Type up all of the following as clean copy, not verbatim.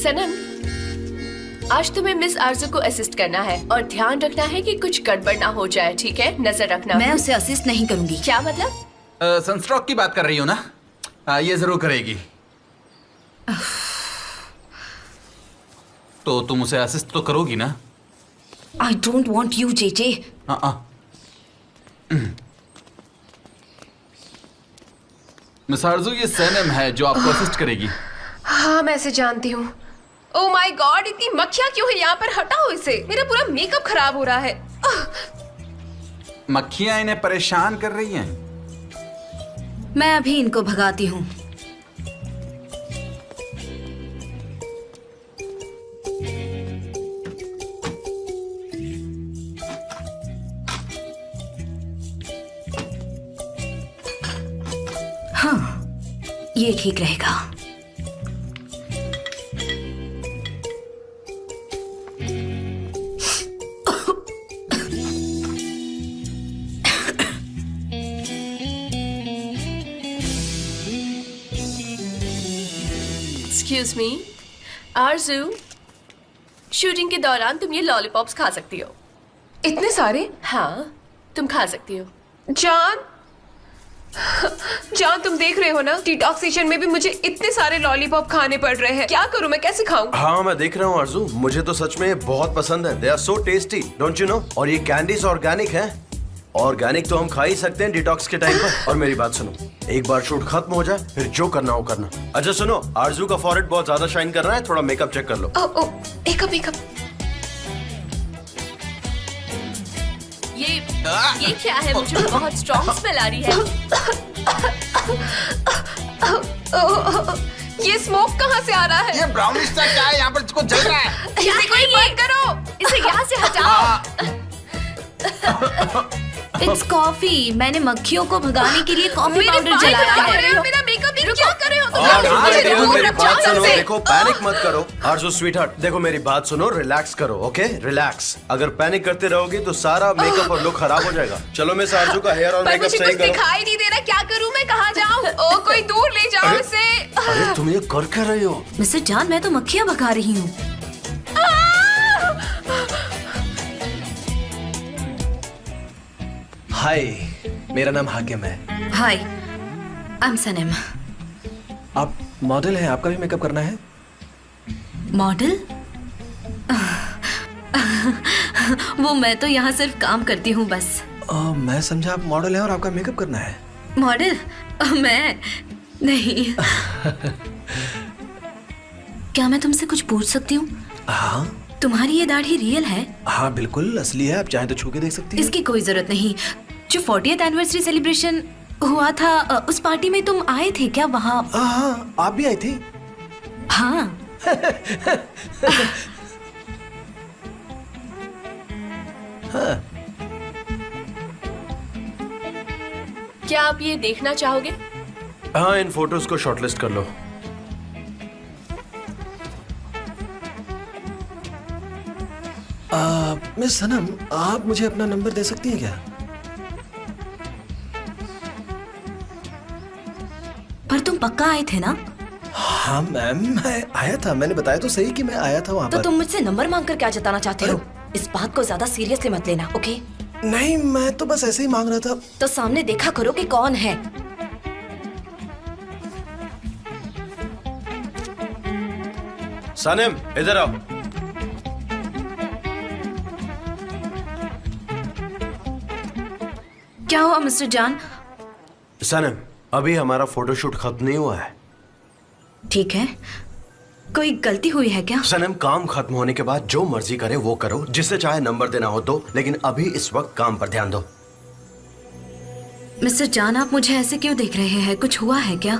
सनम, आज तुम्हें मिस आरजू को असिस्ट करना है और ध्यान रखना है कि कुछ गड़बड़ ना हो जाए, ठीक है? नजर रखना। मैं उसे असिस्ट नहीं करूंगी। क्या मतलब? सनस्ट्रोक की बात कर रही हो ना? ये जरूर करेगी। तो तुम उसे असिस्ट तो करोगी ना? I don't want you JJ. Miss आरजू, ये सनम है जो आपको असिस्ट करेगी। हाँ, मैं इसे जानती हूँ। ओह माय गॉड, इतनी मक्खियाँ क्यों है यहाँ पर? हटाओ इसे, मेरा पूरा मेकअप खराब हो रहा है। मक्खियाँ इन्हें परेशान कर रही हैं। मैं अभी इनको भगाती हूँ। हाँ, ये ठीक रहेगा। एक्सक्यूज मी आरजू, शूटिंग के दौरान तुम ये लॉलीपॉप्स खा सकती हो। इतने सारे? हाँ, तुम खा सकती हो। जान, जान तुम देख रहे हो ना, डिटॉक्सिएशन में भी मुझे इतने सारे लॉलीपॉप खाने पड़ रहे हैं। क्या करूं मैं, कैसे खाऊं? हाँ मैं देख रहा हूँ आरजू, मुझे तो सच में बहुत पसंद है। They are so tasty, don't you know? और ये कैंडीज ऑर्गेनिक हैं। ऑर्गेनिक तो हम खा ही सकते हैं डिटॉक्स के टाइम पर। और मेरी बात सुनो, एक बार शूट खत्म हो जाए फिर जो करना हो करना। अच्छा सुनो, आरजू का फॉरहेड बहुत ज्यादा शाइन कर रहा है, थोड़ा मेकअप चेक कर लो। मेकअप ये क्या है? मुझे बहुत स्ट्रॉन्ग स्मेल आ रही है। ये स्मोक कहाँ से आ रहा है? ये ब्राउनिश सा क्या है यहाँ पर जिसको जल रहा है? इसे कोई बंद करो, इसे यहाँ से हटाओ। It's coffee. मैंने मक्खियों को भगाने के लिए कॉफी पाउडर जलाया है। मेरा मेकअप भी क्या कर रहे हो तुम? मेरी बात सुनो, देखो पैनिक मत करो। आरजू स्वीटहार्ट, देखो मेरी बात सुनो, रिलैक्स करो, ओके? रिलैक्स। अगर पैनिक करते रहोगी तो सारा मेकअप और लुक खराब हो जाएगा। चलो मिस आरजू का हेयर और पर मेकअप मुझे सही कुछ करो। दिखाई नहीं दे रहा, क्या करूं मैं? कहाँ जाऊं? ओ कोई दूर ले जाओ इसे। अरे तुम ये कर क्या रही हो? मिस्टर जान, मैं तो मक्खियाँ भगा रही हूँ। हाय, मेरा नाम हाकिम है। हाय, आई एम सनम। आप मॉडल हैं, आपका भी मेकअप करना है? मॉडल? वो मैं तो यहाँ सिर्फ काम करती हूँ बस। मैं समझा आप मॉडल हैं और आपका मेकअप करना है। मॉडल? मैं नहीं। क्या मैं तुमसे कुछ पूछ सकती हूँ? हाँ तुम्हारी ये दाढ़ी रियल है? हाँ बिल्कुल असली है, आप चाहे तो छू के देख सकती हैं। इसकी कोई जरूरत नहीं। जो 40th एनिवर्सरी सेलिब्रेशन हुआ था, उस पार्टी में तुम आए थे क्या वहाँ? हाँ, आप भी आई थी। हाँ। हाँ। क्या आप ये देखना चाहोगे? हाँ, इन फोटोज को शॉर्टलिस्ट कर लो। मिस सनम, आप मुझे अपना नंबर दे सकती हैं क्या? पर तुम पक्का आए थे ना? हाँ मैम, मैं आया था। मैंने बताया तो सही कि मैं आया था वहाँ तो पर। तुम मुझसे नंबर मांगकर क्या जताना चाहते हो? इस बात को ज्यादा सीरियसली मत लेना, ओके? नहीं, मैं तो बस ऐसे ही मांग रहा था। तो सामने देखा करो कि कौन है। सनम इधर आओ। क्या हुआ मिस्टर जान? सनम, अभी हमारा फोटोशूट खत्म नहीं हुआ है। ठीक है, कोई गलती हुई है क्या? सनम, काम खत्म होने के बाद जो मर्जी करे वो करो, जिसे चाहे नंबर देना हो तो, लेकिन अभी इस वक्त काम पर ध्यान दो। मिस्टर जान, आप मुझे ऐसे क्यों देख रहे हैं? कुछ हुआ है क्या?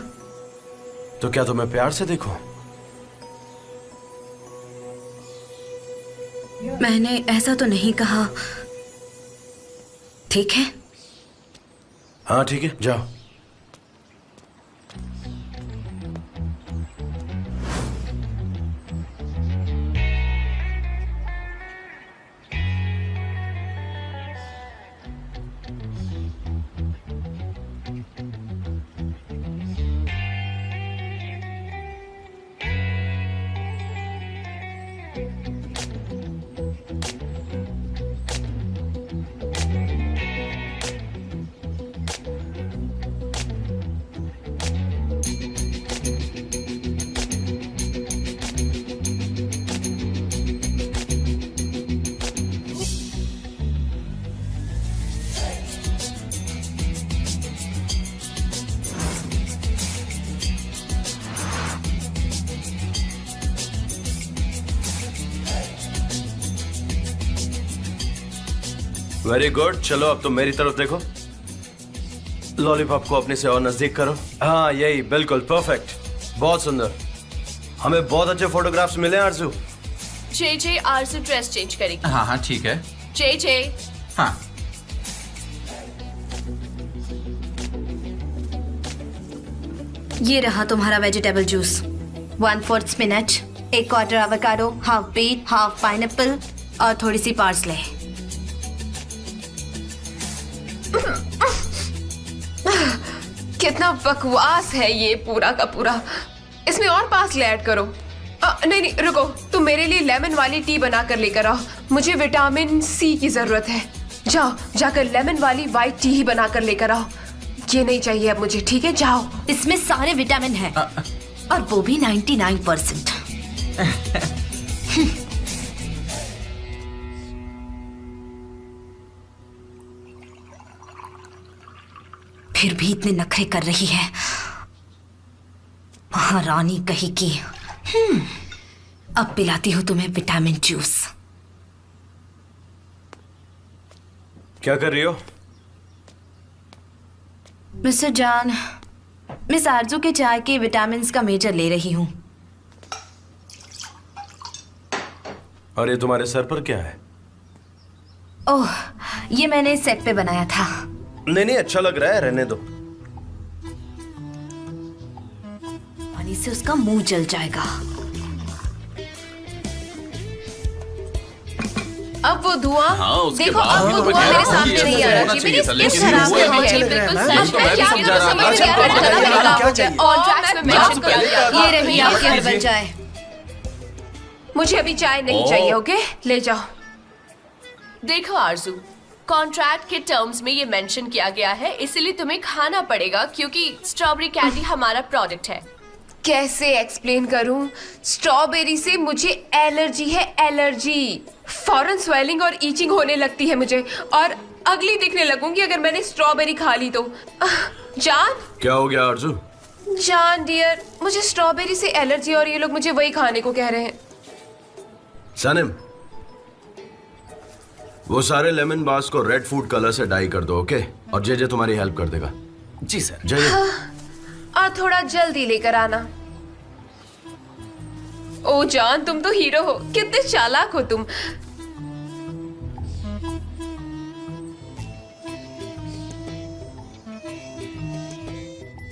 तो क्या तुम्हें प्यार से देखो? मैंने ऐसा तो नहीं कहा। ठीक है। हाँ ठीक है, जाओ। वेरी गुड, चलो अब तुम मेरी तरफ देखो। लॉलीपॉप को अपने से और नजदीक करो। हाँ यही, बिल्कुल परफेक्ट, बहुत सुंदर। हमें बहुत अच्छे फोटोग्राफ्स मिले आरजू। जे आरजू ड्रेस चेंज करेगी। हाँ हाँ ठीक है। जे हाँ ये रहा तुम्हारा vegetable juice. 1/4 spinach, 1/4 avocado, half beet, half pineapple और थोड़ी सी पार्सले। कितना बकवास है ये पूरा का पूरा। इसमें और पार्सले ऐड करो। नहीं रुको, तुम मेरे लिए लेमन वाली टी बना कर लेकर आओ। मुझे विटामिन सी की जरूरत है। जाओ जाकर लेमन वाली वाइट टी ही बना कर लेकर आओ। ये नहीं चाहिए अब मुझे, ठीक है? जाओ। इसमें सारे विटामिन हैं और वो भी 99%। फिर भी इतने नखरे कर रही है, महारानी कहीं की। अब पिलाती हूँ तुम्हें विटामिन जूस। क्या कर रही हो? मिस्टर जॉन, मिस आरजू के चाय के विटामिन्स का मेजर ले रही हूँ। और ये तुम्हारे सर पर क्या है? ओह, ये मैंने सेट पे बनाया था। नहीं अच्छा लग रहा है, रहने दो। पानी से उसका मुंह जल जाएगा। अब वो धुआं, हाँ, उसके देखो बाद अब वो तो धुआं मैं मेरे कह रहा हूँ सामने कि नहीं ऐसा आ होना रहा। चाहिए था, मेरी लेकिन स्किन खराब हुआ है। नहीं। ये बिल्कुल सच है। मैं भी क्या समझा रहा समझ था। नहीं आ रहा। चला क्या लगा चाहिए? कॉन्ट्रैक्ट में मेंशन कर दिया। ये रही आपकी हर्बल चाय। मुझे अभी चाय नहीं ओह। चाहिए, ओके? ले जाओ। देखो आरजू, कॉन्ट्रैक्ट के टर्म्स में ये मेंशन किया गया है, इसीलिए तुम्हें खाना पड़ेगा क्योंकि स्ट्रॉबेरी कैंडी हमारा प्रोडक्ट है। कैसे एक्सप्लेन करूं? स्ट्रॉबेरी से मुझे एलर्जी है, एलर्जी। फौरन स्वेलिंग और ईचिंग होने लगती है मुझे, और अगली दिखने लगूंगी अगर मैंने स्ट्रॉबेरी खा ली तो। जान, क्या हो गया आरजू? जान डियर, मुझे स्ट्रॉबेरी से एलर्जी और ये लोग मुझे वही खाने को कह रहे हैं। सनम, वो सारे लेमन बास को रेड फूड कलर से डाई कर दो, ओके? और जे तुम्हारी हेल्प कर देगा। जी सर। जय। और थोड़ा जल्दी लेकर आना। ओ जान, तुम तो हीरो हो। कितने चालाक हो तुम।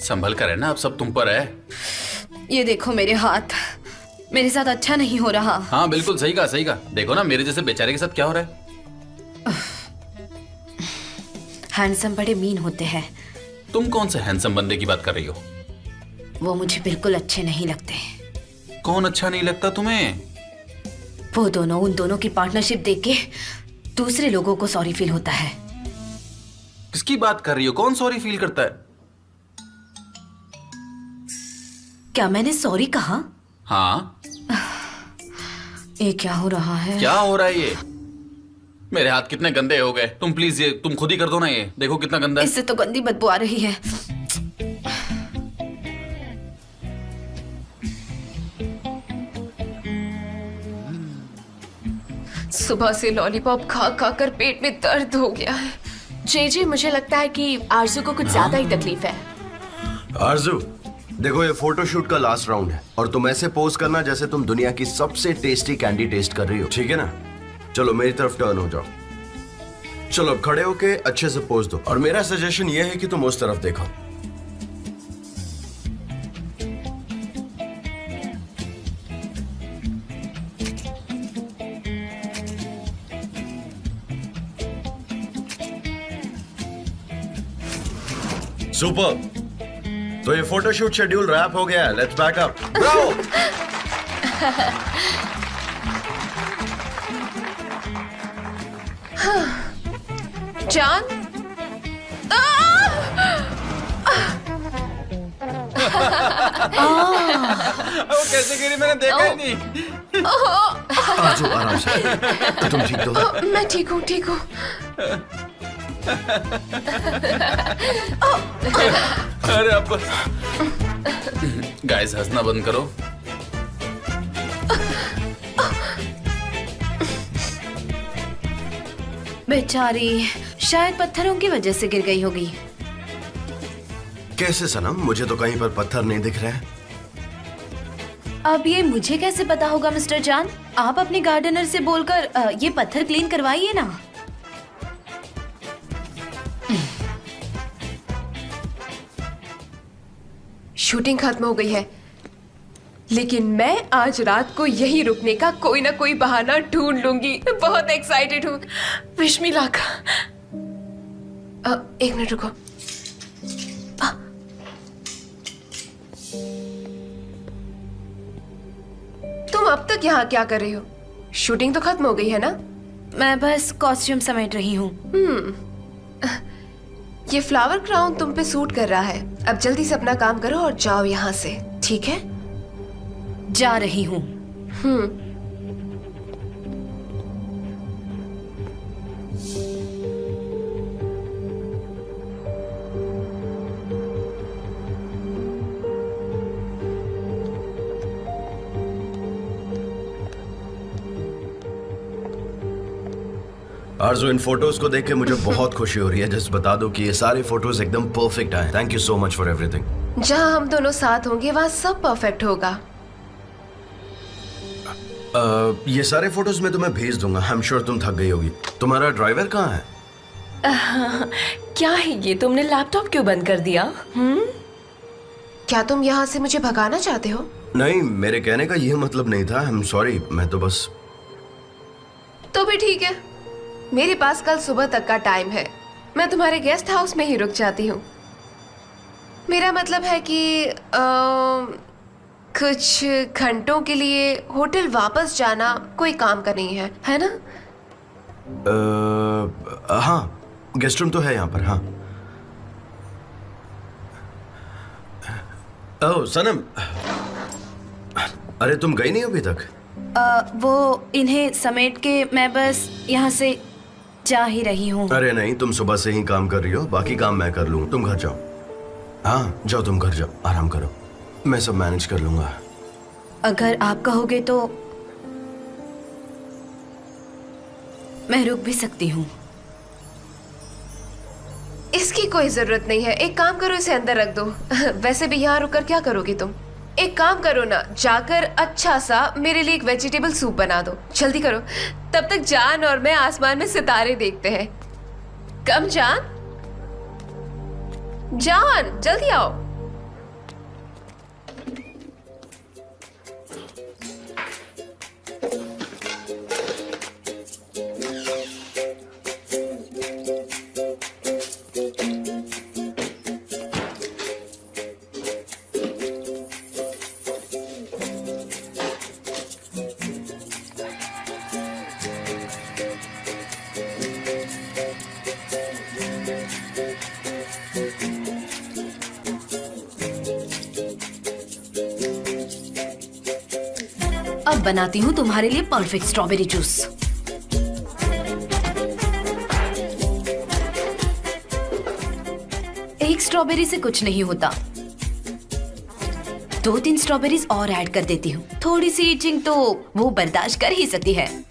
संभल कर है ना, अब सब तुम पर है। ये देखो मेरे हाथ, मेरे साथ अच्छा नहीं हो रहा। हाँ बिल्कुल सही कहा, सही कहा। देखो ना मेरे जैसे बेचारे के साथ क्या हो रहा है। हैंडसम बड़े मीन होते हैं। तुम कौन से हैंडसम बंदे की बात कर रही हो? वो मुझे बिल्कुल अच्छे नहीं लगते। कौन अच्छा नहीं लगता तुम्हें? वो दोनों, उन दोनों की पार्टनरशिप देख के दूसरे लोगों को सॉरी फील होता है। किसकी बात कर रही हो? कौन सॉरी फील करता है? क्या मैंने सॉरी कहा? हाँ। ये क्या हो रहा है? क्या हो रहा है ये? मेरे हाथ कितने गंदे हो गए। तुम प्लीज ये तुम खुद ही कर दो ना। ये देखो कितना गंदा है। इससे तो गंदी बदबू आ रही है। सुबह से लॉलीपॉप खा खा कर पेट में दर्द हो गया है। जे मुझे लगता है कि आरजू को कुछ ज्यादा ही तकलीफ है। आरजू, देखो ये फोटोशूट का लास्ट राउंड है और तुम ऐसे पोज करना जैसे तुम दुनिया की सबसे टेस्टी कैंडी टेस्ट कर रही हो, ठीक है ना? चलो मेरी तरफ टर्न हो जाओ। चलो अब खड़े होके अच्छे से पोज दो और मेरा सजेशन ये है कि तुम उस तरफ देखो। सुपर। तो ये फोटोशूट शेड्यूल रैप हो गया है। Let's back up. ब्रावो। जान, वो कैसे गिरी मैंने देखा ही नहीं। आजू आराम से। तुम ठीक हो? मैं ठीक हूँ, ठीक हूँ। अरे अब गाइस हंसना बंद करो। बेचारी, शायद पत्थरों की वजह से गिर गई होगी। कैसे सनम? मुझे तो कहीं पर पत्थर नहीं दिख रहे हैं। अब ये मुझे कैसे पता होगा मिस्टर जान? आप अपने गार्डनर से बोलकर ये पत्थर क्लीन करवाइए ना। शूटिंग खत्म हो गई है, लेकिन मैं आज रात को यही रुकने का कोई ना कोई बहाना ढूंढ लूंगी। मैं बहुत एक्साइटेड हूँ। Wish me luck. एक मिनट रुको। तुम अब तक यहाँ क्या कर रही हो? शूटिंग तो खत्म हो गई है ना? मैं बस कॉस्ट्यूम समेट रही हूँ। ये फ्लावर क्राउन तुम पे सूट कर रहा है। अब जल्दी से अपना काम करो और जाओ यहाँ से, ठीक है? जा रही हूँ। आरजू, इन फोटोज को देख के मुझे बहुत खुशी हो रही है। जस्ट बता दो कि ये सारे फोटोज एकदम परफेक्ट आए। Thank you so much for everything. जहाँ हम दोनों साथ होंगे वहाँ सब परफेक्ट होगा। ये सारे फोटोज मैं तुम्हें भेज दूंगा। आई एम श्योर तुम थक गई होगी। तुम्हारा ड्राइवर कहाँ है? क्या है ये? तुमने लैपटॉप क्यों बंद कर दिया? क्या तुम यहाँ से मुझे भगाना चाहते हो? नहीं, मेरे कहने का यह मतलब नहीं था। आई एम सॉरी। मैं तो बस। तो भी ठीक है, मेरे पास कल सुबह तक का टाइम है। मैं तुम्हारे गेस्ट हाउस में ही रुक जाती हूँ। मेरा मतलब है कि कुछ घंटों के लिए होटल वापस जाना कोई काम का नहीं है, है ना? हाँ, गेस्ट रूम तो है यहाँ पर। हाँ। ओह सनम, अरे तुम गई नहीं अभी तक? वो इन्हें समेट के मैं बस यहाँ से जा ही रही हूँ। अरे नहीं, तुम सुबह से ही काम कर रही हो। बाकी काम मैं कर लूँ। तुम घर जाओ। हाँ जाओ, तुम घर जाओ, आराम करो। मैं सब मैनेज कर लूंगा। अगर आप कहोगे तो मैं रुक भी सकती हूँ। इसकी कोई जरूरत नहीं है। एक काम करो, इसे अंदर रख दो। वैसे भी यहाँ रुककर क्या करोगी तुम? एक काम करो ना, जाकर अच्छा सा मेरे लिए एक वेजिटेबल सूप बना दो। जल्दी करो, तब तक जान और मैं आसमान में सितारे देखते हैं। कम जान, जान जल्दी आओ। अब बनाती हूँ तुम्हारे लिए परफेक्ट स्ट्रॉबेरी जूस। एक स्ट्रॉबेरी से कुछ नहीं होता। 2-3 स्ट्रॉबेरीज और ऐड कर देती हूँ। थोड़ी सी ईचिंग तो वो बर्दाश्त कर ही सकती है।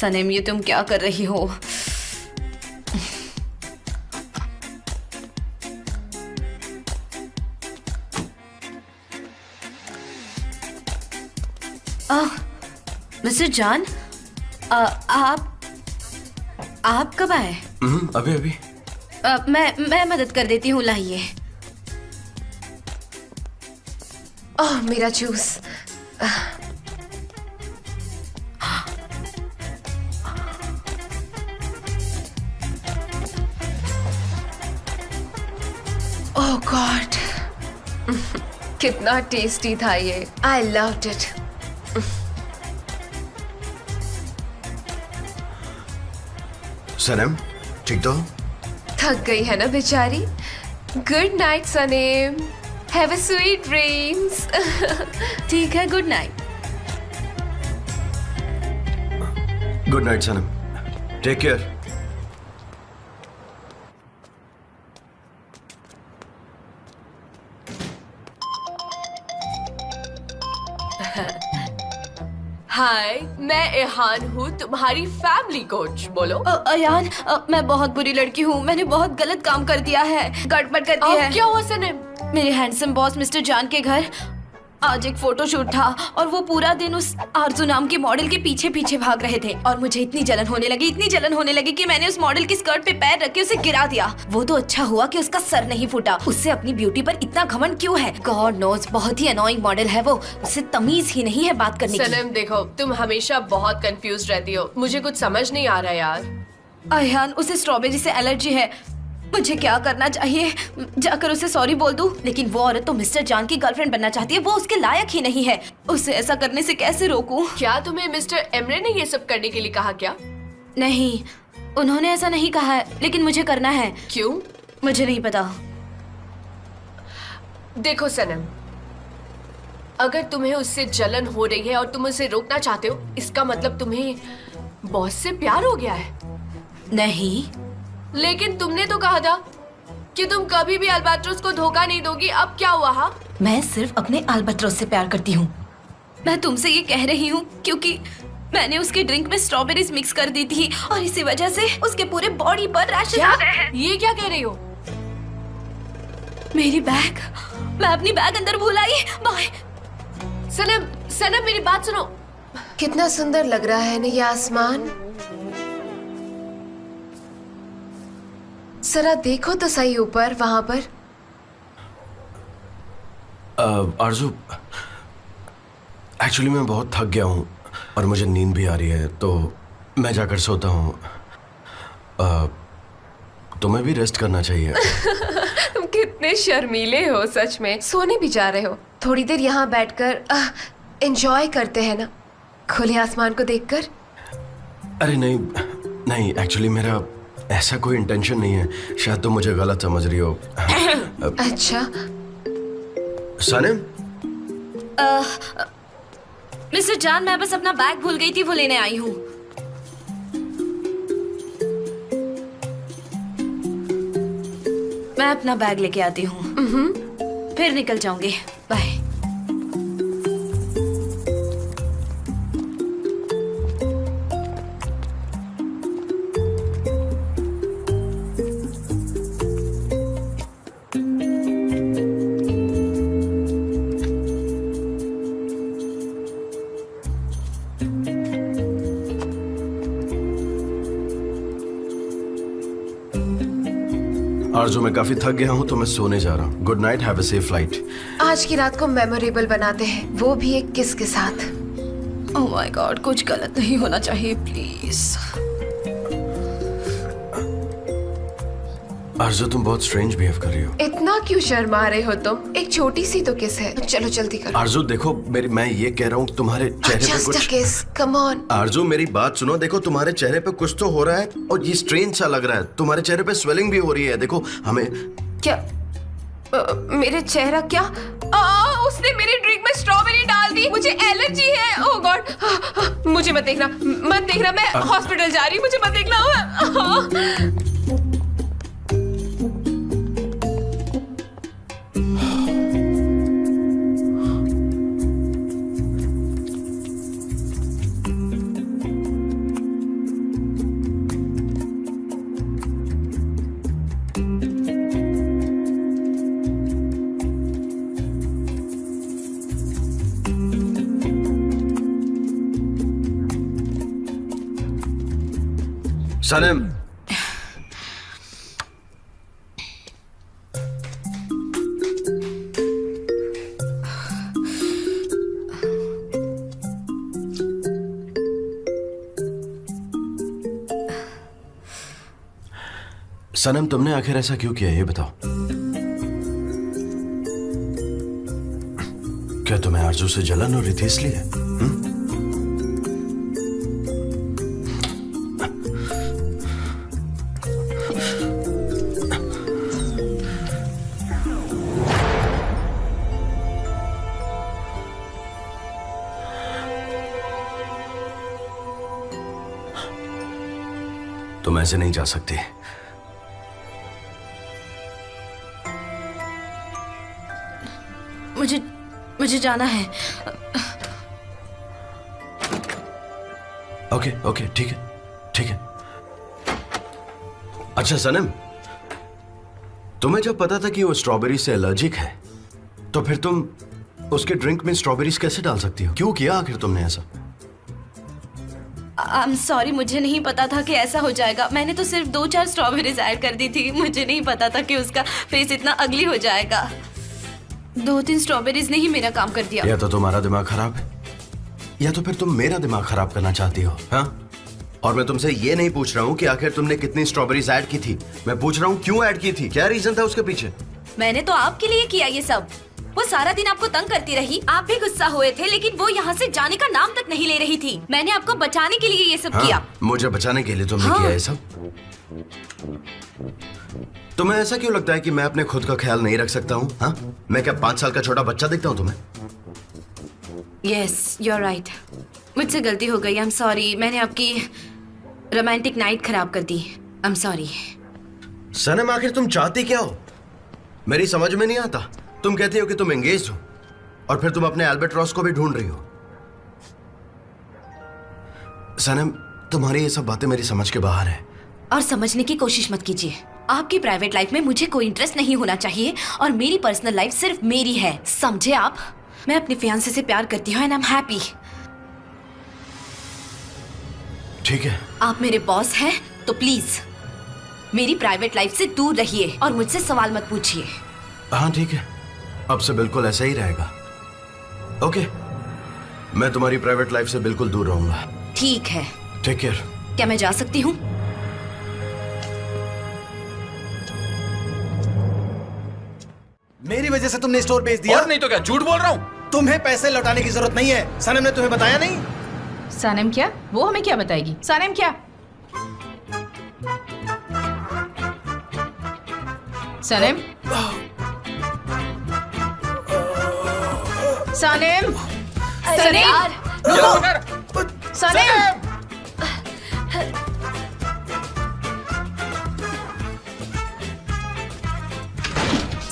सनम, ये तुम क्या कर रही हो? मिस्टर जान, आप कब आए? अभी अभी। मैं मदद कर देती हूँ, लाइए। ओह, मेरा जूस। ओह गॉड, कितना टेस्टी था ये। I loved it. सनम, ठीक तो? थक गई है ना बेचारी। Good night Sanem, have a sweet dreams. ठीक है, good night. Good night Sanam, take care. Hi, मैं इहान हूँ, तुम्हारी फैमिली कोच। बोलो। अयान, मैं बहुत बुरी लड़की हूँ। मैंने बहुत गलत काम कर दिया है, गड़बड़ कर दी है। क्या हुआ सनम? मेरे हैंडसम बॉस मिस्टर जान के घर आज एक फोटोशूट था और वो पूरा दिन उस आरजू नाम के मॉडल के पीछे पीछे भाग रहे थे और मुझे इतनी जलन होने लगी कि मैंने उस मॉडल की स्कर्ट पे पैर रख के उसे गिरा दिया। वो तो अच्छा हुआ कि उसका सर नहीं फूटा। उससे अपनी ब्यूटी पर इतना घमंड क्यों है? गॉड नोज, बहुत ही अनोइंग मॉडल है वो। उससे तमीज ही नहीं है बात करने की। सनम देखो, तुम हमेशा बहुत कंफ्यूज रहती हो, मुझे कुछ समझ नहीं आ रहा यार। अयान, उसे स्ट्रॉबेरी से एलर्जी है। मुझे क्या करना चाहिए? जाकर उसे सॉरी बोल दूं? लेकिन वो औरत तो मिस्टर जान की गर्लफ्रेंड बनना चाहती है। वो उसके लायक ही नहीं है। उसे ऐसा करने से कैसे रोकूं? क्या तुम्हें मिस्टर एमरे ने ये सब करने के लिए कहा क्या? नहीं, उन्होंने ऐसा नहीं कहा है, लेकिन मुझे करना है। क्यों? मुझे नहीं पता। देखो सनम, अगर तुम्हें उससे जलन हो रही है और तुम उसे रोकना चाहते हो, इसका मतलब तुम्हें बॉस से प्यार हो गया है। नहीं, लेकिन तुमने तो कहा था कि तुम कभी भी अल्बाट्रोस को धोखा नहीं दोगी। अब क्या हुआ? हाँ, मैं सिर्फ अपने अल्बाट्रोस से प्यार करती हूँ। मैं तुमसे ये कह रही हूँ क्योंकि मैंने उसके ड्रिंक में स्ट्रॉबेरीज मिक्स कर दी थी और इसी वजह से उसके पूरे बॉडी पर रैशेस आ गए हैं। ये क्या कह रही हो? मेरी बैग, मैं अपनी बैग अंदर भूल आई। बाय। सनम मेरी बात सुनो। कितना सुंदर लग रहा है ना ये आसमान। जरा देखो तो सही ऊपर, वहां पर। आरजू, एक्चुअली मैं बहुत थक गया हूँ और मुझे नींद भी आ रही है, तो मैं जाकर सोता हूँ। तुम्हें भी रेस्ट करना चाहिए। तुम कितने शर्मीले हो सच में। सोने भी जा रहे हो? थोड़ी देर यहाँ बैठकर एंजॉय करते हैं ना, खुले आसमान को देखकर। अरे नहीं नहीं, एक्चुअली मेरा ऐसा कोई इंटेंशन नहीं है। शायद तुम मुझे गलत समझ रही हो। अच्छा, सनम, मिस्टर जान, मैं बस अपना बैग भूल गई थी, वो लेने आई हूँ। मैं अपना बैग लेके आती हूँ, फिर निकल जाऊंगी। बाय। आरजू, मैं काफी थक गया हूँ तो मैं सोने जा रहा हूँ। Good night, have a safe flight. आज की रात को मेमोरेबल बनाते हैं, वो भी एक किस के साथ। ओह माय गॉड, कुछ गलत नहीं होना चाहिए प्लीज। आरजू, तुम बहुत स्ट्रेंज बिहेव कर रही हो। इतना क्यों शर्मा रहे हो तुम? एक छोटी सी तो किस है। चलो जल्दी करो। आरजू देखो, मैं ये कह रहा हूँ, तुम्हारे चेहरे पे जस्ट अ कुछ। किस, कम ऑन। आरजू, मेरी बात सुनो। देखो, तुम्हारे चेहरे पे कुछ तो हो रहा है और ये स्ट्रेंज सा लग रहा है। तुम्हारे चेहरे पे स्वेलिंग भी हो रही है। देखो, हमें क्या मेरे चेहरा क्या? उसने मेरे ड्रिंक में स्ट्रॉबेरी डाल दी। मुझे एलर्जी है। ओह गॉड, मुझे मत देखना, मत देखना। मैं हॉस्पिटल जा रही हूँ, मुझे मत देखना। सनम, सनम, तुमने आखिर ऐसा क्यों किया, ये बताओ। क्या तुम्हें आरजू से जलन हो रही थी इसलिए? तुम ऐसे नहीं जा सकती। मुझे जाना है। ओके ओके, ठीक है ठीक है। अच्छा सनम, तुम्हें जब पता था कि वो स्ट्रॉबेरी से एलर्जिक है, तो फिर तुम उसके ड्रिंक में स्ट्रॉबेरीज कैसे डाल सकती हो? क्यों किया आखिर तुमने ऐसा? आई एम सॉरी, मुझे नहीं पता था कि ऐसा हो जाएगा। मैंने तो सिर्फ 2-4 स्ट्रॉबेरीज ऐड कर दी थी। मुझे नहीं पता था कि उसका फेस इतना अगली हो जाएगा। 2-3 स्ट्रॉबेरीज ने ही मेरा काम कर दिया। या तो तुम्हारा दिमाग खराब है, या तो फिर तुम मेरा दिमाग खराब करना चाहती हो। हाँ, और मैं तुमसे ये नहीं पूछ रहा हूँ कि आखिर तुमने कितनी स्ट्रॉबेरीज ऐड की थी। मैं पूछ रहा हूँ क्यों ऐड की थी, क्या रीजन था उसके पीछे? मैंने तो आपके लिए किया ये सब। वो सारा दिन आपको तंग करती रही, आप भी गुस्सा हुए थे, लेकिन वो यहाँ से जाने का नाम तक नहीं ले रही थी। मैंने आपको बचाने के लिए ये सब हाँ, किया। मुझे बचाने के लिए तुमने किया ये सब? तुम्हें ऐसा क्यों लगता है कि मैं अपने खुद का ख्याल नहीं रख सकता हूँ? हाँ, मैं क्या 5 साल का छोटा बच्चा दिखता हूँ तुम्हें? Yes, you are right. मुझसे गलती हो गई, आई एम सॉरी। मैंने आपकी रोमांटिक नाइट खराब कर दी। आई एम सॉरी। सनम, आखिर तुम चाहती क्या हो? मेरी समझ में नहीं आता। तुम कहती हो कि तुम एंगेज हो, और फिर तुम अपने एल्बर्ट्रॉस को भी ढूंढ रही हो। सनम, तुम्हारी ये सब बातें मेरी समझ के बाहर है। और समझने की कोशिश मत कीजिए। आपकी प्राइवेट लाइफ में मुझे कोई इंटरेस्ट नहीं होना चाहिए, और मेरी पर्सनल लाइफ सिर्फ मेरी है, समझे आप? मैं अपने फियांसे से प्यार करती हूँ एंड आई एम हैप्पी। ठीक है। आप मेरे बॉस हैं, तो प्लीज मेरी प्राइवेट लाइफ से दूर रहिए और मुझसे सवाल मत पूछिए। हाँ ठीक है, अब से बिल्कुल ऐसा ही रहेगा। ओके, मैं तुम्हारी प्राइवेट लाइफ से बिल्कुल दूर रहूंगा। ठीक है। Take care. क्या मैं जा सकती हूँ? मेरी वजह से तुमने स्टोर बेच दिया। और नहीं तो क्या, झूठ बोल रहा हूँ। तुम्हें पैसे लौटाने की जरूरत नहीं है। सनम ने तुम्हें बताया नहीं? सनम क्या? वो हमें क्या बताएगी? सनम क्या? सनम? सनम? अरे यार, चलो कर। सनम?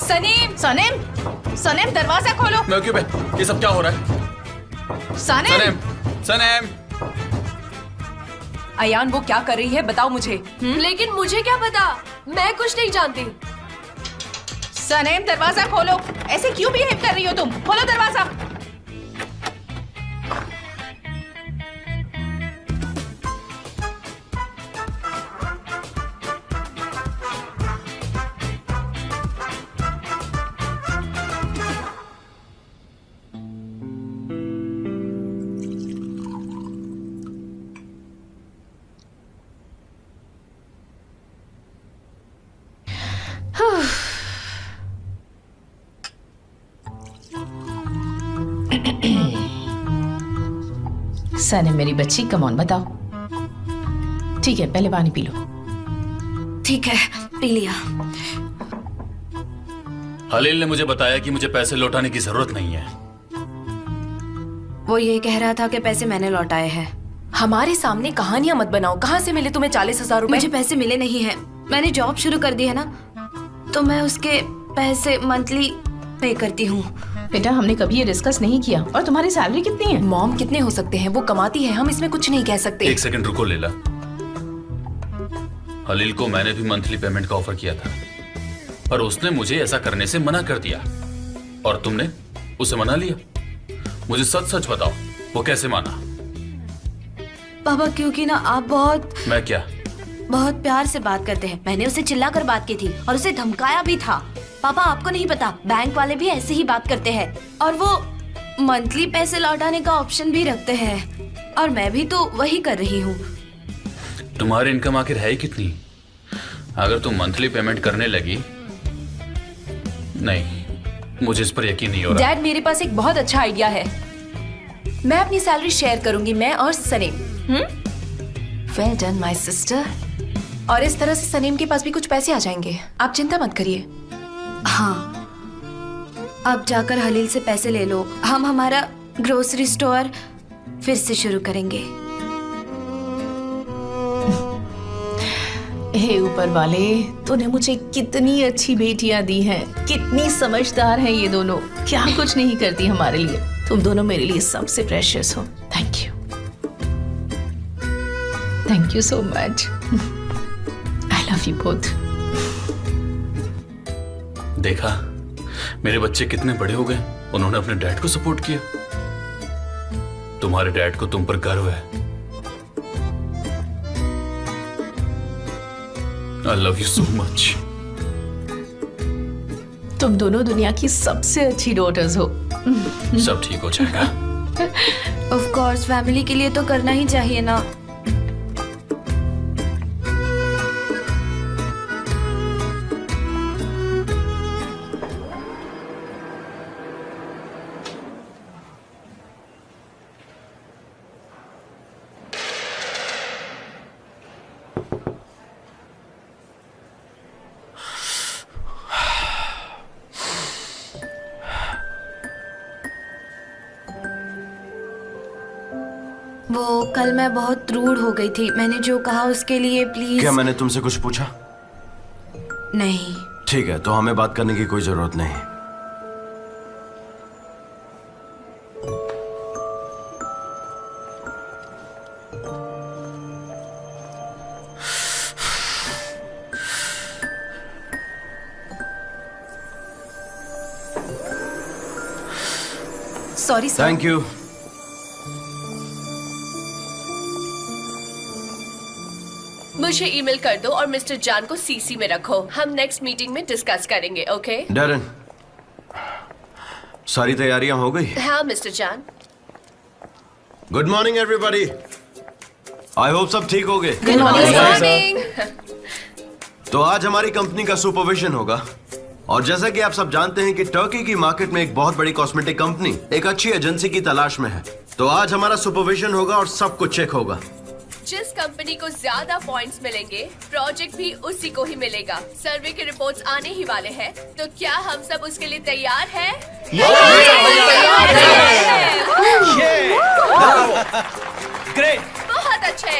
सनीम! सनम? सनम, दरवाजा खोलो। मैं क्यों बे? ये सब क्या हो रहा है? सनम? सनम, सनम। अयान, वो क्या कर रही है बताओ मुझे। लेकिन मुझे क्या पता, मैं कुछ नहीं जानती। सनम, दरवाजा खोलो। ऐसे क्यों बिहेव कर रही हो तुम? खोलो दरवाजा। सनम मेरी बच्ची, कम ऑन, बताओ। ठीक है, पहले पानी पी लो। ठीक है, पी लिया। हलील ने मुझे बताया कि मुझे पैसे लौटाने की जरूरत नहीं है। वो ये कह रहा था कि पैसे मैंने लौटाए हैं। हमारे सामने कहानियां मत बनाओ। कहाँ से मिले तुम्हें 40,000 रुपए? मुझे पैसे मिले नहीं हैं। मैंने जॉब शुरू कर दी है ना, तो मैं उसके पैसे मंथली पे करती हूँ। बेटा, हमने कभी ये डिस्कस नहीं किया। और तुम्हारी सैलरी कितनी है? मॉम कितने हो सकते हैं? वो कमाती है, हम इसमें कुछ नहीं कह सकते। एक सेकंड रुको लेला। हलील को मैंने भी मंथली पेमेंट का ऑफर किया था, पर उसने मुझे ऐसा करने से मना कर दिया। और तुमने उसे मना लिया। मुझे सच सच बताओ, वो कैसे माना? पापा, क्योंकि ना आप बहुत मैं क्या? बहुत प्यार से बात करते हैं। मैंने उसे चिल्लाकर बात की थी और उसे धमकाया भी था। पापा, आपको नहीं पता, बैंक वाले भी ऐसे ही बात करते हैं, और वो मंथली पैसे लौटाने का ऑप्शन भी रखते हैं, और मैं भी तो वही कर रही हूँ। तुम्हारी इनकम आखिर है ही कितनी? अगर तुम मंथली पेमेंट करने लगी, नहीं, मुझे इस पर यकीन नहीं हो रहा। डैड, मेरे पास एक बहुत अच्छा आइडिया है। मैं अपनी सैलरी शेयर करूंगी, मैं और Saneem. Well done my sister. और इस तरह से सनीम के पास भी कुछ पैसे आ जाएंगे। आप चिंता मत करिए। हाँ, अब जाकर हलील से पैसे ले लो। हम हमारा ग्रोसरी स्टोर फिर से शुरू करेंगे। हे ऊपर वाले, तूने मुझे कितनी अच्छी बेटियां दी हैं, कितनी समझदार हैं ये दोनों, क्या कुछ नहीं करती हमारे लिए। तुम दोनों मेरे लिए सबसे प्रेशियस हो। Thank you so much. I love you both. देखा, मेरे बच्चे कितने बड़े हो गए, उन्होंने अपने डैड को सपोर्ट किया। तुम्हारे डैड को तुम पर गर्व है। I love you so much. तुम दोनों दुनिया की सबसे अच्छी डॉटर्स हो। सब ठीक हो जाएगा। ऑफ कोर्स फैमिली के लिए तो करना ही चाहिए ना। वो कल मैं बहुत रूड हो गई थी। मैंने जो कहा उसके लिए प्लीज। क्या मैंने तुमसे कुछ पूछा? नहीं। ठीक है, तो हमें बात करने की कोई जरूरत नहीं। Sorry sir. Thank you. मुझे ईमेल कर दो और मिस्टर जान को सीसी में रखो। हम नेक्स्ट मीटिंग में डिस्कस करेंगे, ओके? डैरन, सारी तैयारियां हो गई? हाँ मिस्टर जान। Good morning everybody. I hope सब ठीक हो गए। Good morning. तो आज हमारी कंपनी का सुपरविजन होगा, और जैसा कि आप सब जानते हैं कि टर्की की मार्केट में एक बहुत बड़ी कॉस्मेटिक कंपनी एक अच्छी एजेंसी की तलाश में है। तो आज हमारा सुपरविजन होगा और सब कुछ चेक होगा। जिस कंपनी को ज्यादा पॉइंट्स मिलेंगे, प्रोजेक्ट भी उसी को ही मिलेगा। सर्वे के रिपोर्ट्स आने ही वाले हैं, तो क्या हम सब उसके लिए तैयार हैं? ग्रेट। बहुत अच्छे।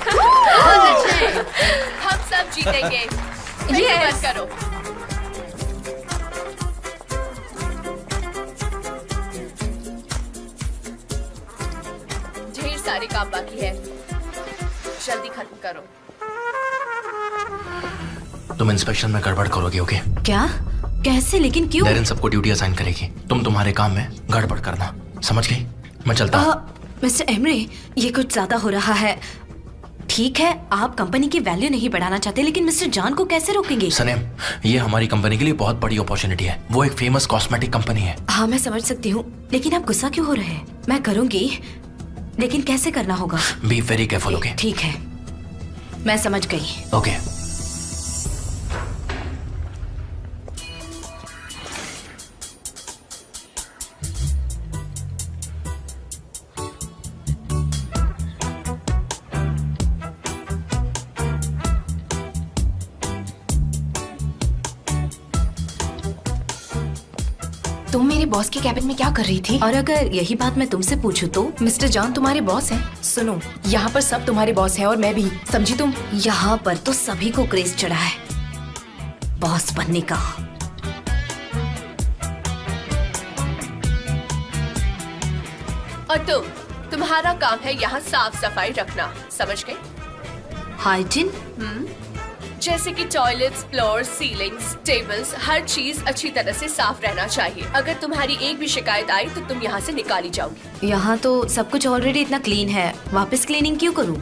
बहुत अच्छे। हम सब जीतेंगे। फिक्र मत करो। ढेर सारे काम बाकी है, जल्दी खत्म करो। तुम इंस्पेक्शन में गड़बड़ करोगे, ओके? क्या? कैसे? लेकिन क्यों? डेरिन सबको ड्यूटी असाइन करेगी, तुम तुम्हारे काम में गड़बड़ करना, समझ गई? मैं चलता हूँ। मिस्टर एमरे, ये कुछ ज्यादा हो रहा है। ठीक है, आप कंपनी की वैल्यू नहीं बढ़ाना चाहते, लेकिन मिस्टर जान को कैसे रोकेंगे? सनेम, ये हमारी कंपनी के लिए बहुत बड़ी अपॉर्चुनिटी है। वो एक फेमस कॉस्मेटिक कंपनी है। हाँ, मैं समझ सकती हूँ, लेकिन आप गुस्सा क्यों हो रहे हैं? मैं करूंगी, लेकिन कैसे करना होगा? Be very careful, okay? ठीक है, मैं समझ गई। ओके। तुम मेरे बॉस के कैबिन में क्या कर रही थी? और अगर यही बात मैं तुमसे पूछूं तो? मिस्टर जॉन तुम्हारे बॉस हैं। सुनो, यहाँ पर सब तुम्हारे बॉस हैं और मैं भी, समझी तुम? यहाँ पर तो सभी को क्रेज चढ़ा है बॉस बनने का। और तुम्हारा काम है यहाँ साफ सफाई रखना, समझ गए? हाइजीन? जैसे कि टॉयलेट्स, फ्लोर, सीलिंग्स, टेबल्स, हर चीज अच्छी तरह से साफ रहना चाहिए। अगर तुम्हारी एक भी शिकायत आई तो तुम यहाँ से निकाली जाओगी। यहाँ तो सब कुछ ऑलरेडी इतना क्लीन है, वापस क्लीनिंग क्यों करूँ?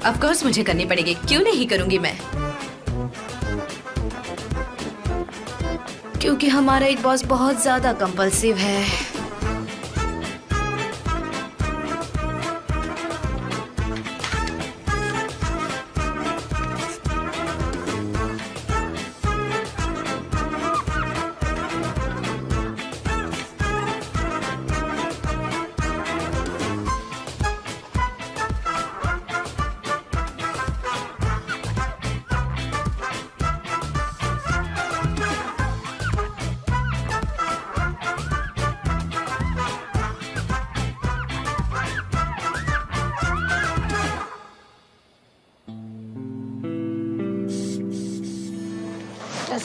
ऑफ कोर्स मुझे करनी पड़ेगी, क्यों नहीं करूंगी मैं? क्योंकि हमारा एक बॉस बहुत ज्यादा कंपल्सिव है।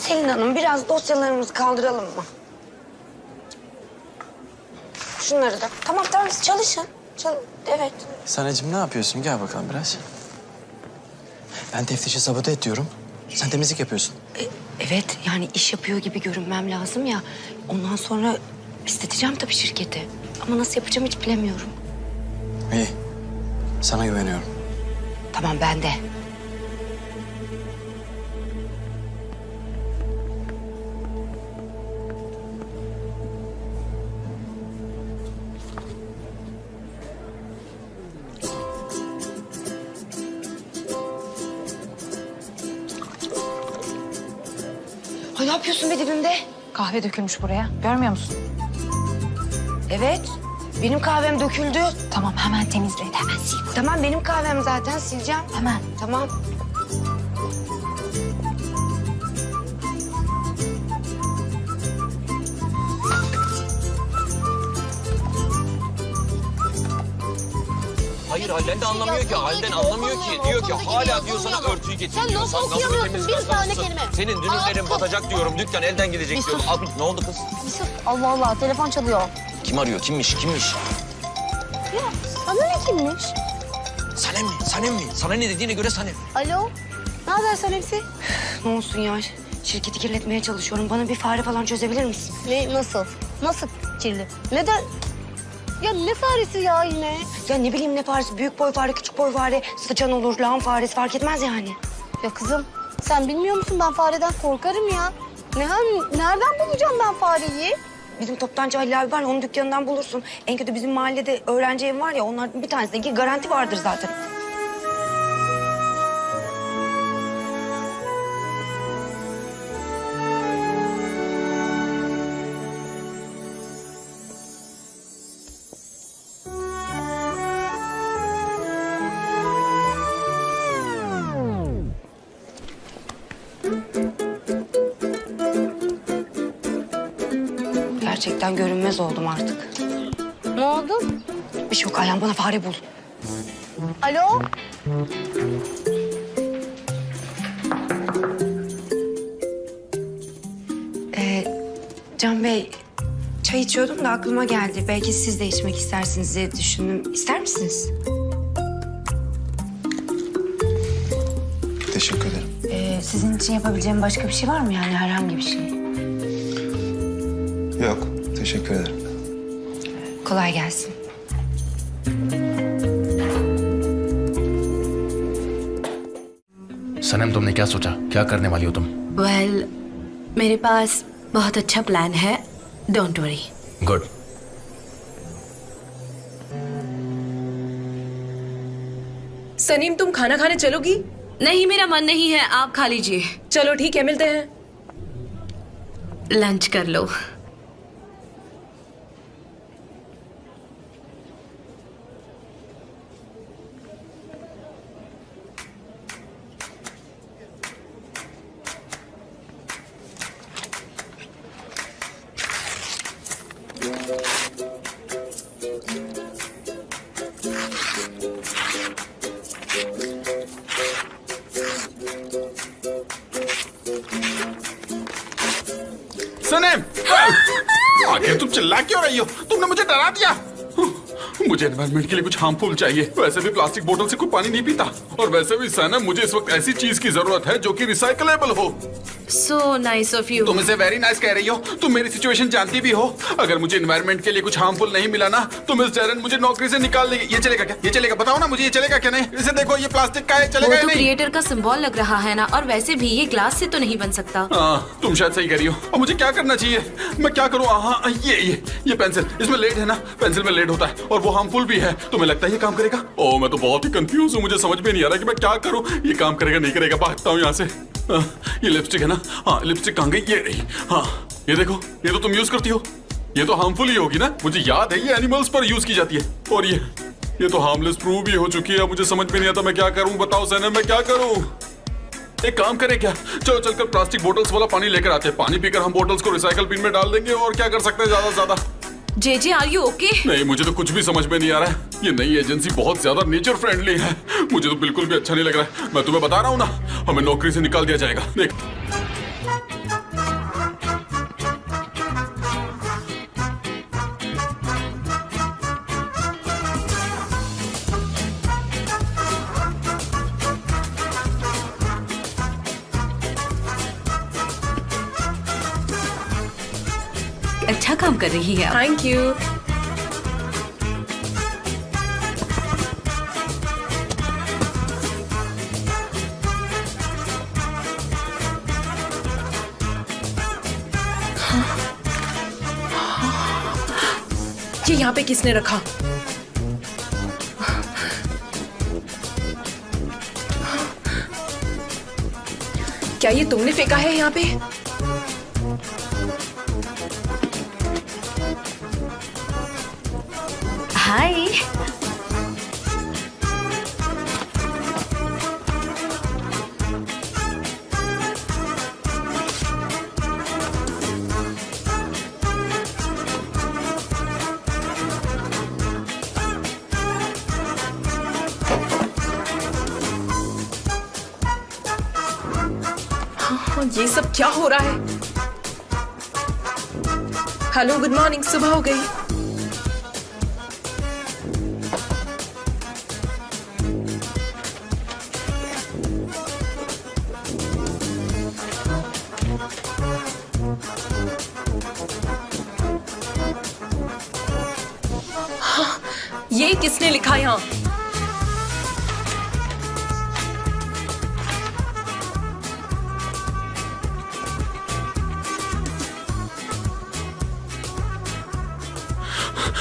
Selin Hanım biraz dosyalarımızı kaldıralım mı? Şunları da. Tamam siz çalışın. Evet. Sahneciğim ne yapıyorsun? Gel bakalım biraz. Ben teftişi sabote et diyorum. Sen temizlik yapıyorsun. Evet yani iş yapıyor gibi görünmem lazım ya. Ondan sonra isteteceğim tabii şirketi. Ama nasıl yapacağım hiç bilemiyorum. İyi. Sana güveniyorum. Tamam ben de. Ay ne yapıyorsun be dibimde? Kahve dökülmüş buraya. Görmüyor musun? Evet. Benim kahvem döküldü. Tamam hemen temizle. Hemen sil. Tamam benim kahvem zaten sileceğim. Hemen. Tamam. Hayır Halden de anlamıyor ki. Halden anlamıyor ki. Diyor ki hala diyor sana örtüyü getir diyor. Sen nasıl temiz bir tane kelime. Senin dünürlerin batacak diyorum. Dükkan elden gidecek diyorum. Al, ne oldu kız? Allah Allah telefon çalıyor. Kim arıyor? Kimmiş? Kimmiş? Ya sana ne kimmiş? Sanem mi? Sanem mi? Sana ne dediğine göre Sanem. Alo. Ne haber sen hepsi? Ne olsun ya? Şirketi kirletmeye çalışıyorum. Bana bir fare falan çözebilir misin? Ne nasıl? Nasıl kirli? Neden? Ya ne faresi ya yine? Ya ne bileyim ne faresi? Büyük boy fare, küçük boy fare, sıçan olur, lağım faresi fark etmez yani. Ya kızım sen bilmiyor musun ben fareden korkarım ya. Nereden bulacağım ben fareyi? Bizim toptancı Halil abi var ya onun dükkanından bulursun. En kötü bizim mahallede öğrenci evi var ya onlardan bir tanesindeki garanti vardır zaten. Gerçekten görünmez oldum artık. Ne oldu? Bir şey yok Ayhan bana fare bul. Alo. Can Bey çay içiyordum da aklıma geldi. Belki siz de içmek istersiniz diye düşündüm. İster misiniz? Teşekkür ederim. Sizin için yapabileceğim başka bir şey var mı yani herhangi bir şey? Yok. Teşekkür ederim. Kolay gelsin. सनम तुमने क्या सोचा? क्या करने वाली हो तुम? Well मेरे पास बहुत अच्छा प्लान है डोंट वरी गुड. सनीम तुम खाना खाने चलोगी? नहीं मेरा मन नहीं है आप खा लीजिए चलो ठीक है मिलते हैं. लंच कर लो सनेम! आखिर तुम चिल्ला क्यों रही हो? तुमने मुझे डरा दिया। मुझे एनवायरनमेंट के लिए कुछ हार्मफुल चाहिए। वैसे भी प्लास्टिक बोतल से कोई पानी नहीं पीता और वैसे भी सनम मुझे इस वक्त ऐसी चीज की जरूरत है जो कि रिसाइकलेबल हो। सो नाइस ऑफ यू तुम इसे वेरी नाइस कह रही हो। तुम मेरी सिचुएशन जानती भी हो। अगर मुझे एनवायरनमेंट के लिए कुछ हार्मफुल नहीं मिला ना तो मिस डैरन मुझे नौकरी से निकाल देगी। ये चलेगा क्या? ये चलेगा? बताओ ना मुझे ये चलेगा क्या नहीं? इसे देखो ये प्लास्टिक का है, वो चलेगा या तो नहीं? क्रिएटर का सिंबल लग रहा है ना और वैसे भी ये ग्लास से तो नहीं बन सकता हाँ, तुम शायद सही कर रही हो। अब मुझे क्या करना चाहिए? मैं क्या करूँ? हाँ ये पेंसिल, इसमें लेड है ना? पेंसिल में लेड होता है और वो हार्मफुल भी है। तुम्हें लगता है ये काम करेगा? ओह मैं तो बहुत ही कंफ्यूज हूँ। मुझे समझ में नहीं आ रहा कि मैं क्या करूँ। ये काम करेगा नहीं करेगा? भागता हूँ यहाँ से। ये लिपस्टिक है ना? हाँ लिपस्टिक कहाँ गई? ये रही। हाँ ये देखो, ये तो तुम यूज करती हो। ये तो हार्मफुल ही होगी ना? मुझे याद है ये एनिमल्स पर यूज की जाती है। और ये तो हार्मलेस प्रूव भी हो चुकी है। मुझे समझ में नहीं आता मैं क्या करूँ। बताओ सैनम मैं क्या करूँ? एक काम करें क्या? चलो चलकर प्लास्टिक बोतल्स वाला पानी लेकर आते हैं। पानी पीकर हम बोतल्स को रिसाइकल बिन में डाल देंगे और क्या कर सकते हैं ज्यादा से ज्यादा। जेजे आर यू ओके नहीं मुझे तो कुछ भी समझ में नहीं आ रहा है। ये नई एजेंसी बहुत ज्यादा नेचर फ्रेंडली है। मुझे तो बिल्कुल भी अच्छा नहीं लग रहा है। मैं तुम्हें बता रहा हूँ ना, हमें नौकरी से निकाल दिया जाएगा। देख अच्छा काम कर रही है। Thank you. ये यहाँ पे किसने रखा? क्या ये तुमने फेंका है यहाँ पे? हाय। ये सब क्या हो रहा है? Hello, good morning. सुबह हो गई। हाँ, ये किसने लिखा यहाँ?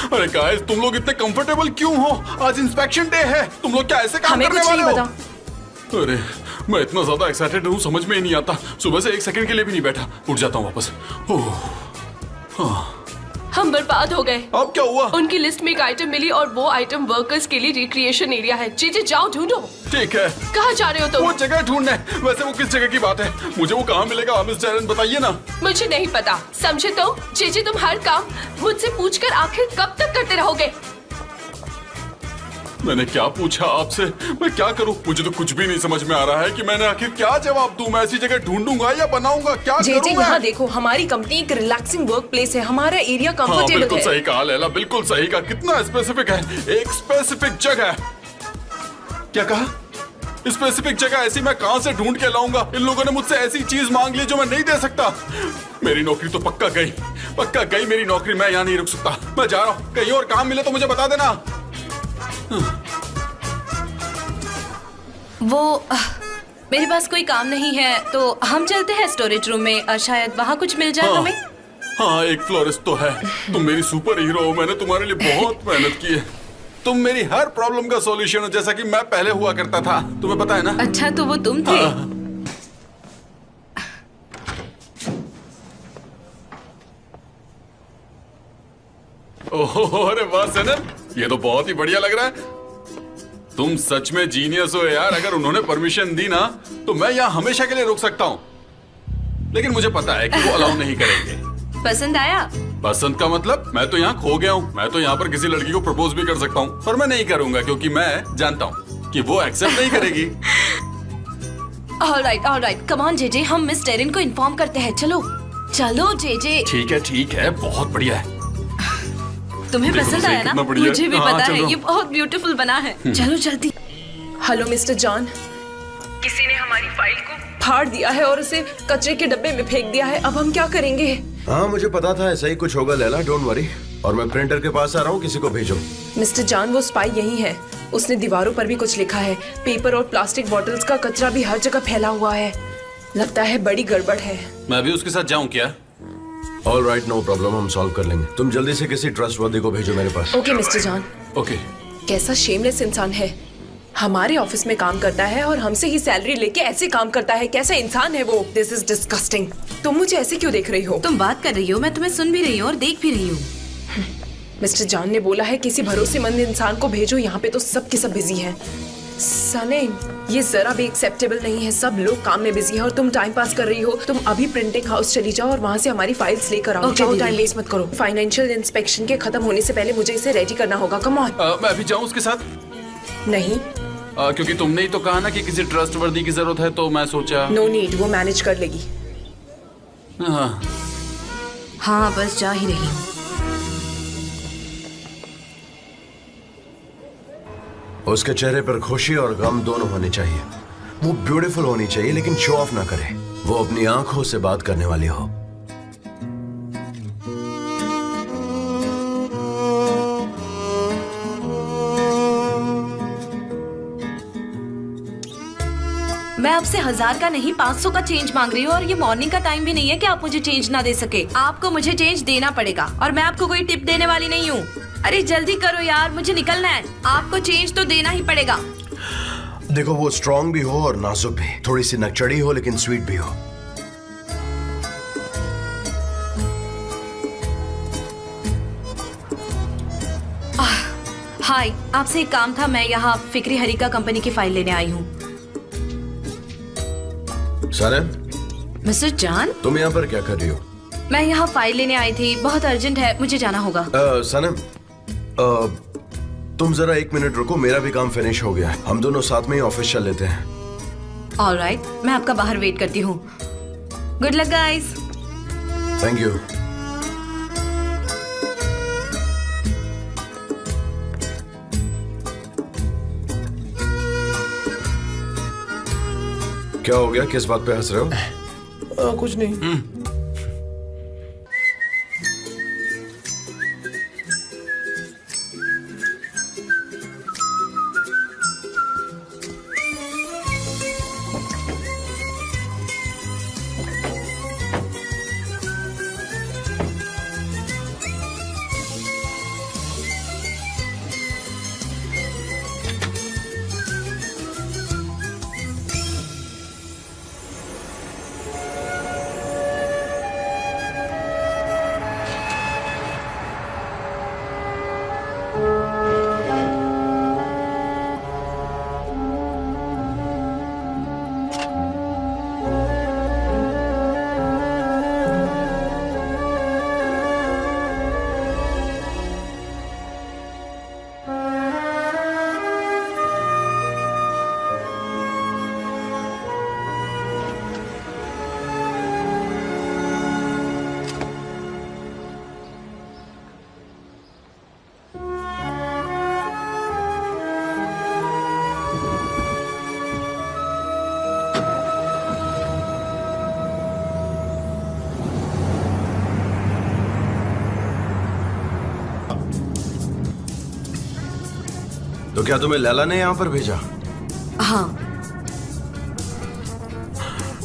अरे गाइस, तुम लोग इतने कंफर्टेबल क्यों हो? आज इंस्पेक्शन डे है, तुम लोग क्या ऐसे काम हमें करने कुछ वाले नहीं हो? पता। अरे मैं इतना ज्यादा एक्साइटेड हूँ, समझ में ही नहीं आता। सुबह से एक सेकंड के लिए भी नहीं बैठा। उठ जाता हूँ वापस। ओह, हाँ। हम बर्बाद हो गए। अब क्या हुआ? उनकी लिस्ट में एक आइटम मिली और वो आइटम वर्कर्स के लिए रिक्रिएशन एरिया है। जीजे जाओ ढूंढो। ठीक है। कहाँ जा रहे हो तुम? वो जगह ढूंढने। वैसे वो किस जगह की बात है? मुझे वो कहाँ मिलेगा? मिस डैरेन बताइए ना। मुझे नहीं पता, समझे तो? जीजे तुम हर काम मुझसे पूछकर आखिर कब तक करते रहोगे? मैंने क्या पूछा आपसे? मैं क्या करूं? मुझे तो कुछ भी नहीं समझ में आ रहा है कि मैंने आखिर क्या जवाब दूं। मैं ऐसी जगह ढूंढूंगा या बनाऊंगा? क्या जेजे, करूं मैं? यहाँ देखो, हमारी कंपनी एक रिलैक्सिंग वर्क प्लेस है। हमारा एरिया हाँ, कंफर्टेबल बिल्कुल है। सही कहा लैला, बिल्कुल सही कहा। कितना स्पेसिफिक है। एक स्पेसिफिक जगह। क्या कहा? स्पेसिफिक जगह ऐसी मैं कहां से ढूंढ के लाऊंगा? इन लोगों ने मुझसे ऐसी चीज मांग ली जो मैं नहीं दे सकता। मेरी नौकरी तो पक्का गई मेरी नौकरी। मैं यहाँ नहीं रुक सकता। मैं जा रहा हूँ। कहीं और काम मिले तो मुझे बता देना। मेरे पास कोई काम नहीं है तो हम चलते हैं स्टोरेज रूम में। शायद वहाँ कुछ मिल जाए हमें। हाँ, एक फ्लोरिस्ट तो है। तुम मेरी सुपर हीरो हो। मैंने तुम्हारे लिए बहुत मेहनत की है। तुम मेरी हर प्रॉब्लम का सॉल्यूशन हो, जैसा कि मैं पहले हुआ करता था। तुम्हें पता है ना? अच्छा, तो वो तुम थे? हाँ। ओहो, अरे वाह सनम, ये तो बहुत ही बढ़िया लग रहा है। तुम सच में जीनियस हो यार। अगर उन्होंने परमिशन दी ना तो मैं यहाँ हमेशा के लिए रुक सकता हूँ। लेकिन मुझे पता है कि वो अलाउ नहीं करेंगे। पसंद आया? पसंद का मतलब? मैं तो यहाँ खो गया हूँ। मैं तो यहाँ पर किसी लड़की को प्रपोज भी कर सकता हूँ, पर मैं नहीं करूंगा क्योंकि मैं जानता हूँ कि वो एक्सेप्ट नहीं करेगी। ऑलराइट, कम ऑन जेजे, हम मिस डेरिन को इन्फॉर्म करते हैं। चलो जेजे। ठीक है, बहुत बढ़िया है। तुम्हें देखो पसंद सही, आया ना? कितना बढ़िया। मुझे भी हाँ, पता है, चलो। ये बहुत ब्यूटीफुल बना है। चलो जल्दी। हेलो मिस्टर जॉन, किसी ने हमारी फाइल को फाड़ दिया है और उसे कचरे के डब्बे में फेंक दिया है। अब हम क्या करेंगे? हाँ, मुझे पता था ऐसा ही कुछ होगा लैला, डोंट वरी। और मैं प्रिंटर के पास आ रहा हूँ, किसी को भेजो। मिस्टर जॉन, वो स्पाई यही है। उसने दीवारों पर भी कुछ लिखा है। पेपर और प्लास्टिक बॉटल्स का कचरा भी हर जगह फैला हुआ है। लगता है बड़ी गड़बड़ है। मैं भी उसके साथ जाऊँ क्या? ऑलराइट, नो प्रॉब्लम, हम सॉल्व कर लेंगे। तुम जल्दी से किसी ट्रस्टवर्दी को भेजो मेरे पास। Okay mister John. ओके। कैसा शेमलेस इंसान है। हमारे ऑफिस में काम करता है और हमसे ही सैलरी लेके ऐसे काम करता है। कैसा इंसान है वो? This is disgusting. तुम मुझे ऐसे क्यों देख रही हो? तुम बात कर रही हो, मैं तुम्हें सुन भी रही हूँ और देख भी रही हूँ। मिस्टर जॉन ने बोला है किसी भरोसेमंद इंसान को भेजो। यहाँ पे तो सब के सब बिजी हैं। सनेम, ये जरा भी एक्सेप्टेबल नहीं है। सब लोग काम में बिजी हैं और तुम टाइम पास कर रही हो। तुम अभी प्रिंटिंग हाउस चली जाओ और वहाँ से हमारी फाइल्स लेकर आओ। जाओ, टाइम वेस्ट मत करो। फाइनेंशियल इंस्पेक्शन के खत्म होने से पहले मुझे इसे रेडी करना होगा। Come on. मैं अभी जाऊँ उसके साथ? नहीं, क्योंकि तुमने ही तो कहा ना कि किसी ट्रस्टवर्दी की जरूरत है, तो मैं सोचा। नो नीड, वो मैनेज कर लेगी। हाँ, बस जा ही रही हूँ। उसके चेहरे पर खुशी और गम दोनों होने चाहिए। वो ब्यूटीफुल होनी चाहिए लेकिन शो ऑफ ना करे। वो अपनी आंखों से बात करने वाली हो। मैं आपसे 1000 का नहीं 500 का चेंज मांग रही हूँ और ये मॉर्निंग का टाइम भी नहीं है कि आप मुझे चेंज ना दे सके। आपको मुझे चेंज देना पड़ेगा और मैं आपको कोई टिप देने वाली नहीं हूँ। अरे जल्दी करो यार, मुझे निकलना है। आपको चेंज तो देना ही पड़ेगा। देखो, वो स्ट्रांग भी हो और नाजुक भी, थोड़ी सी नकचड़ी हो लेकिन स्वीट भी हो। हाय, आपसे एक काम था। मैं यहाँ फिक्री हरिका कंपनी की फाइल लेने आई हूँ। सनम, मिस्टर जान, तुम यहाँ पर क्या कर रही हो? मैं यहाँ फाइल लेने आई थी, बहुत अर्जेंट है, मुझे जाना होगा। सनम, तुम जरा 1 मिनट रुको, मेरा भी काम फिनिश हो गया है। हम दोनों साथ में ही ऑफिस चल लेते हैं। ऑलराइट, मैं आपका बाहर वेट करती हूँ। Good luck guys. Thank you. क्या हो गया? किस बात पे हंस रहे हो? कुछ नहीं। तो क्या तुम्हें लैला ने यहाँ पर भेजा? हाँ,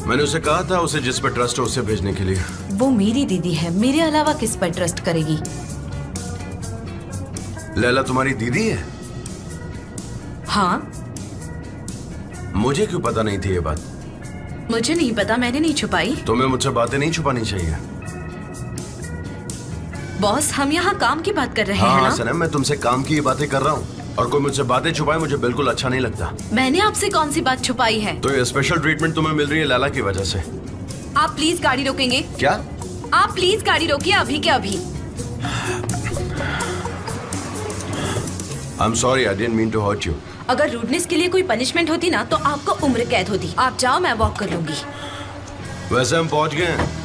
मैंने उसे कहा था उसे जिस पर ट्रस्ट हो उसे भेजने के लिए। वो मेरी दीदी है, मेरे अलावा किस पर ट्रस्ट करेगी? लैला तुम्हारी दीदी है? हाँ। मुझे क्यों पता नहीं थी ये बात? मुझे नहीं पता, मैंने नहीं छुपाई। तुम्हें मुझसे बातें नहीं छुपानी चाहिए। बॉस, हम यहाँ काम की बात कर रहे हैं हाँ ना? सनम, मैं तुमसे काम की बातें कर रहा हूँ और कोई मुझसे बातें छुपाए मुझे बिल्कुल अच्छा नहीं लगता। मैंने आपसे कौन सी बात छुपाई है? तो ये स्पेशल ट्रीटमेंट तुम्हें मिल रही है लैला की वजह से। आप प्लीज गाड़ी रोकेंगे? क्या? आप प्लीज गाड़ी रोकिए अभी के अभी। I'm sorry, I didn't mean to hurt you. अगर रूडनेस के लिए कोई पनिशमेंट होती ना तो आपको उम्र कैद होती। आप जाओ, मैं वॉक कर लूंगी। वैसे हम पहुंच गए हैं।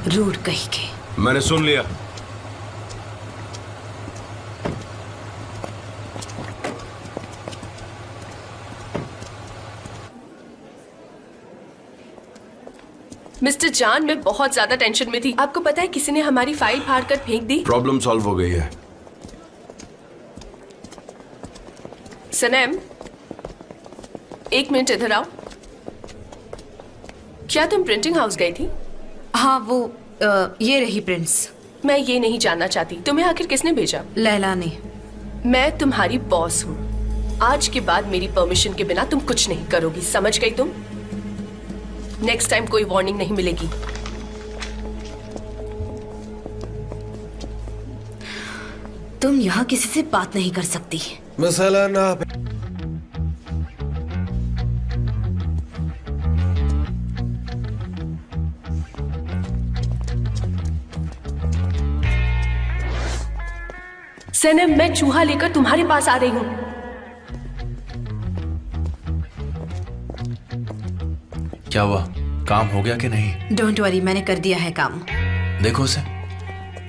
रूड कही के। मैंने सुन लिया। मिस्टर जान, मैं बहुत ज्यादा टेंशन में थी। आपको पता है किसी ने हमारी फाइल फाड़ कर फेंक दी। प्रॉब्लम सॉल्व हो गई है। सनम, 1 मिनट इधर आओ। क्या तुम प्रिंटिंग हाउस गई थी? हाँ, वो ये रही प्रिंट्स। मैं ये नहीं जानना चाहती तुम्हें आखिर किसने भेजा। लैला ने। मैं तुम्हारी बॉस हूँ। आज के बाद मेरी परमिशन के बिना तुम कुछ नहीं करोगी, समझ गई तुम? नेक्स्ट टाइम कोई वार्निंग नहीं मिलेगी। तुम यहाँ किसी से बात नहीं कर सकती। मसाला ना। सनम, मैं चूहा लेकर तुम्हारे पास आ रही हूँ। क्या हुआ? काम हो गया कि नहीं? डोंट वरी, मैंने कर दिया है काम। देखो उसे,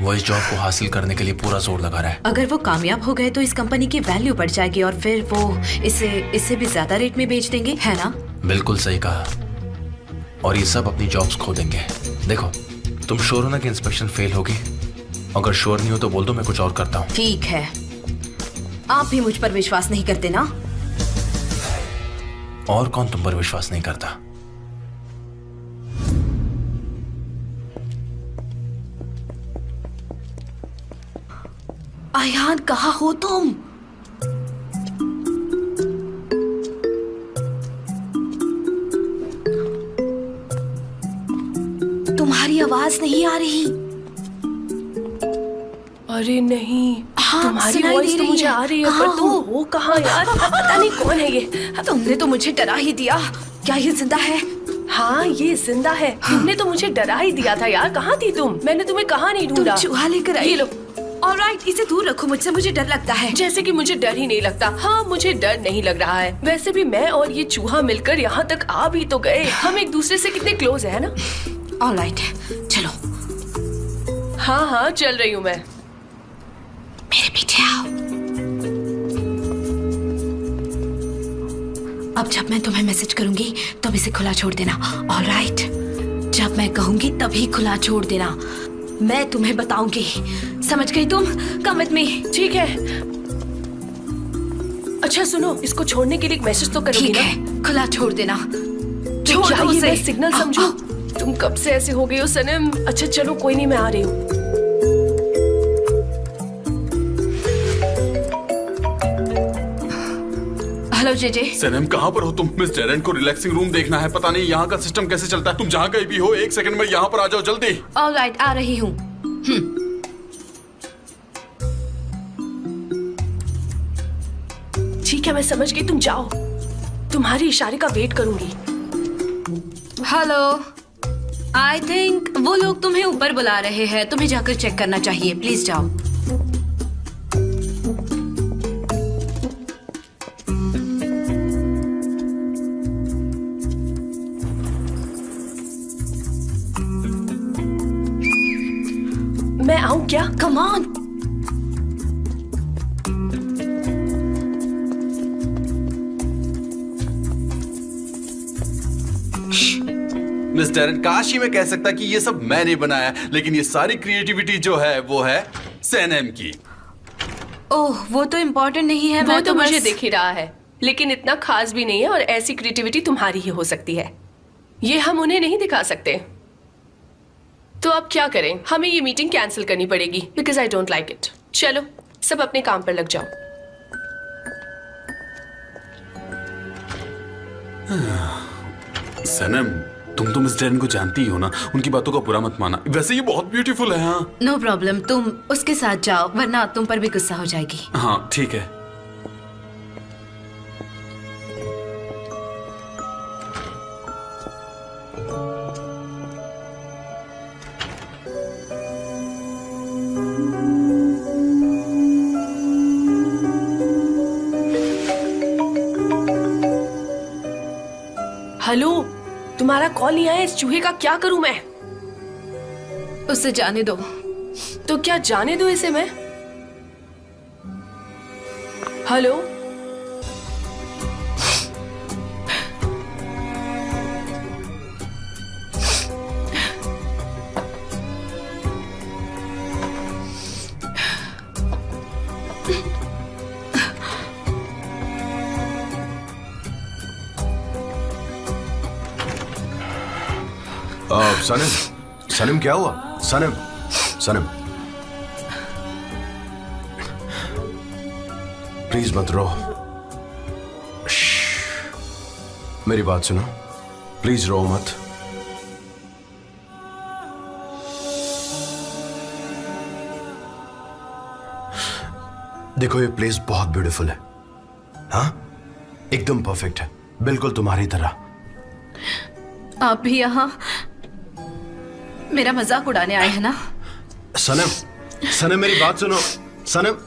वो इस जॉब को हासिल करने के लिए पूरा जोर लगा रहा है। अगर वो कामयाब हो गए तो इस कंपनी की वैल्यू बढ़ जाएगी और फिर वो इससे भी ज्यादा रेट में बेच देंगे, है ना? बिल्कुल सही कहा। और ये सब अपनी जॉब्स खो देंगे। देखो, तुम श्योर हो ना कि इंस्पेक्शन फेल होगी? अगर श्योर नहीं हो तो बोल दो, मैं कुछ और करता हूँ। ठीक है, आप भी मुझ पर विश्वास नहीं करते ना? और कौन तुम पर विश्वास नहीं करता? आयान, कहाँ हो तुम? तुम्हारी आवाज नहीं आ रही। अरे नहीं, हाँ, तुम्हारी सुनाई वॉइस दे तो रही मुझे है। आ रही है, कहाँ पर तुम हो? हो कहाँ यार? पता नहीं कौन है ये। तुमने तो मुझे डरा ही दिया। क्या ये जिंदा है? हाँ, ये जिंदा है। तुमने तो मुझे डरा ही दिया था यार। कहाँ थी तुम? मैंने तुम्हें कहाँ नहीं तुम ढूंढा। चूहा लेकर आई। ये लो। ऑलराइट, इसे दूर रखो मुझसे, मुझे डर लगता है। जैसे कि मुझे डर ही नहीं लगता। हाँ, मुझे डर नहीं लग रहा है। वैसे भी मैं और ये चूहा मिलकर यहाँ तक आ भी तो गए। हम एक दूसरे से कितने क्लोज है ना? ऑलराइट, चलो। हाँ हाँ, चल रही हूँ मैं। मेरे पीछे आओ। अब जब मैं तुम्हें मैसेज करूंगी तुम इसे खुला छोड़ देना। ऑलराइट, जब मैं कहूंगी तभी खुला छोड़ देना। मैं तुम्हें बताऊंगी, समझ गई तुम? Come with me. ठीक है। अच्छा सुनो, इसको छोड़ने के लिए एक मैसेज तो करोगी ठीक ना? है, खुला छोड़ देना। तो छोड़ क्या दो ये उसे। मैं सिग्नल आओ, समझूं? आओ। तुम कब से ऐसे हो गई हो सनम? अच्छा चलो, कोई नहीं, मैं आ रही हूँ। Hello JJ. सनम, कहाँ पर हो तुम? मिस डेरेन को रिलैक्सिंग रूम देखना है। पता नहीं यहाँ का सिस्टम कैसे चलता है। तुम जहाँ कहीं भी हो, 1 सेकंड में यहाँ पर आ जाओ जल्दी। ऑलराइट, आ रही हूँ। ठीक है, मैं समझ गई, तुम जाओ। तुम्हारी इशारे का वेट करूंगी। हेलो, आई थिंक वो लोग तुम्हें ऊपर बुला रहे हैं। तुम्हें जाकर चेक करना चाहिए। प्लीज जाओ। मैं आऊं क्या? Come on. मिस डेरेन, काश ही मैं कह सकता कि ये सब मैंने बनाया, लेकिन ये सारी क्रिएटिविटी जो है वो है सनम की। ओह, वो तो इम्पोर्टेंट नहीं है। वो मैं तो मुझे बस- दिख ही रहा है, लेकिन इतना खास भी नहीं है। और ऐसी क्रिएटिविटी तुम्हारी ही हो सकती है, ये हम उन्हें नहीं दिखा सकते। तो अब क्या करें? हमें ये मीटिंग कैंसिल करनी पड़ेगी, because I don't like it. चलो, सब अपने काम पर लग जाओ। सनम, तुम तो मिस डेरेन को जानती ही हो ना, उनकी बातों का बुरा मत माना। वैसे ये बहुत ब्यूटीफुल है। हाँ नो प्रॉब्लम, तुम उसके साथ जाओ, वरना तुम पर भी गुस्सा हो जाएगी। हाँ, ठीक है। हेलो, तुम्हारा कॉल नहीं आया। इस चूहे का क्या करूं मैं? उससे जाने दो। तो क्या जाने दो इसे मैं? हेलो, सनम, सनम क्या हुआ? सनम, सनम, प्लीज मत रो। मेरी बात सुनो, प्लीज रो मत। देखो, ये प्लेस बहुत ब्यूटीफुल है। हाँ, एकदम परफेक्ट है, बिल्कुल तुम्हारी तरह। आप भी यहाँ मेरा मजाक उड़ाने आए हैं ना? सनम, सनम मेरी बात सुनो। सनम,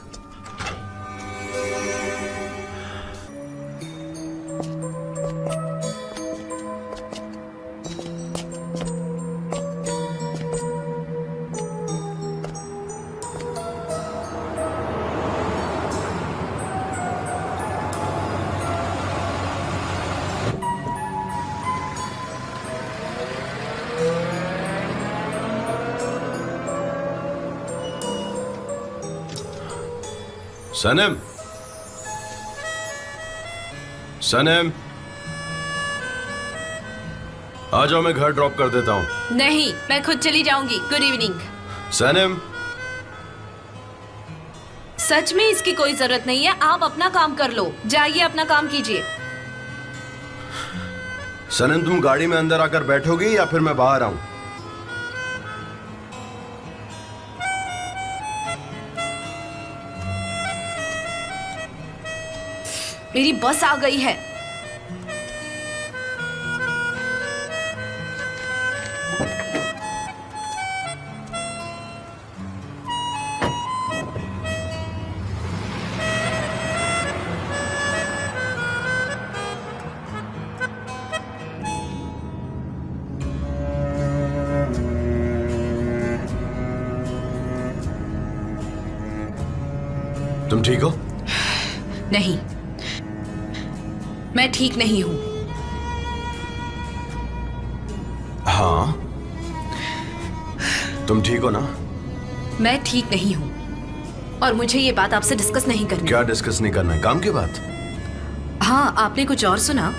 सनम, सनम, आ जाओ, मैं घर ड्रॉप कर देता हूँ। नहीं, मैं खुद चली जाऊंगी। Good evening. सनम, सच में इसकी कोई जरूरत नहीं है, आप अपना काम कर लो। जाइए अपना काम कीजिए। सनम, तुम गाड़ी में अंदर आकर बैठोगी या फिर मैं बाहर आऊं? मेरी बस आ गई है। तुम ठीक हो? नहीं, मैं ठीक नहीं हूं। हाँ, तुम ठीक हो ना? मैं ठीक नहीं हूं और मुझे ये बात आपसे डिस्कस नहीं करनी। क्या डिस्कस नहीं करना है? काम की बात? हाँ, आपने कुछ और सुना?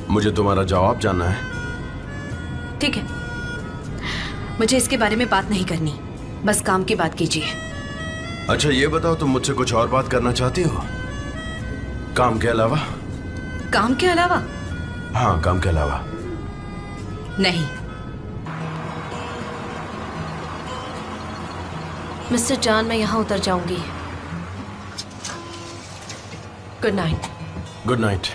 मुझे तुम्हारा जवाब जानना है। ठीक है, मुझे इसके बारे में बात नहीं करनी, बस काम की बात कीजिए। अच्छा ये बताओ, तुम मुझसे कुछ और बात करना चाहती हो काम के अलावा? काम के अलावा? हाँ, काम के अलावा। नहीं। मिस्टर जॉन, मैं यहाँ उतर जाऊंगी। Good night. Good night.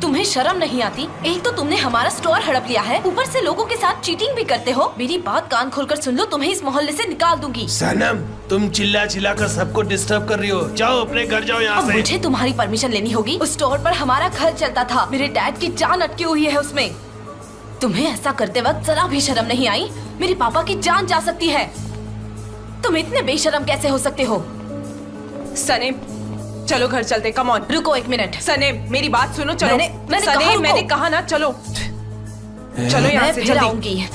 तुम्हें शर्म नहीं आती? एक तो तुमने हमारा स्टोर हड़प लिया है, ऊपर से लोगों के साथ चीटिंग भी करते हो। मेरी बात कान खोलकर सुन लो, तुम्हें इस मोहल्ले से निकाल दूंगी। सनम, तुम चिल्ला चिल्ला कर सबको डिस्टर्ब कर रही हो। जाओ अपने घर जाओ यहाँ अब से। मुझे तुम्हारी परमिशन लेनी होगी। उस स्टोर पर हमारा घर चलता था, मेरे डैड की जान अटकी हुई है उसमें। तुम्हें ऐसा करते वक्त जरा भी शर्म नहीं आई? मेरे पापा की जान जा सकती है। तुम इतने बेशर्म कैसे हो सकते हो? सनेम, चलो घर चलते। Come on. रुको एक मिनट। सनेम, मेरी बात सुनो। चलो। मैंने सनेम, कहा रुको। मैंने कहा ना, चलो चलो यहाँ मैं से फिर जल्दी। आऊंगी।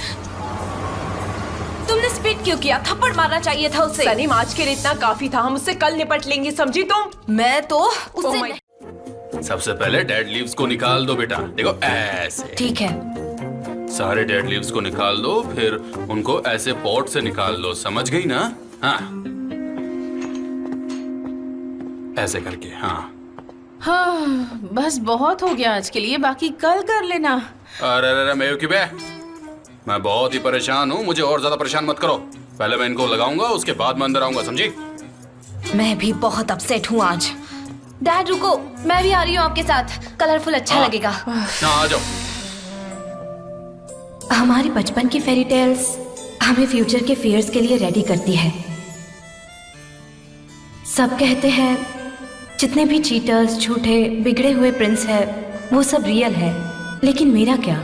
तुमने स्पीड क्यों किया? थप्पड़ मारना चाहिए था उसे। सनीम, आज के लिए इतना काफी था, हम उससे कल निपट लेंगे, समझी तुम? मैं तो उससे my- सबसे पहले डेड लीव्स को निकाल दो बेटा। देखो ऐसे। ठीक है। सारे डेड लीव्स को निकाल दो, फिर उनको ऐसे पॉट से निकाल दो, समझ गई ना? हाँ, ऐसे करके। हाँ हाँ, बस बहुत हो गया आज के लिए, बाकी कल कर लेना। अरे अरे मेयुकी बे, मैं बहुत ही परेशान हूँ, मुझे और ज्यादा परेशान मत करो। पहले मैं इनको लगाऊंगा, उसके बाद मैं अंदर आऊंगा, समझी? मैं भी बहुत अपसेट हूँ आज। डैड रुको, मैं भी आ रही हूँ आपके साथ। कलरफुल अच्छा लगेगा। हाँ, आ जाओ। हमारी बचपन की फेरी टेल्स हमें फ्यूचर के फियर्स के लिए रेडी करती है। सब कहते हैं जितने भी चीटर्स, झूठे, बिगड़े हुए प्रिंस है, वो सब रियल है। लेकिन मेरा क्या?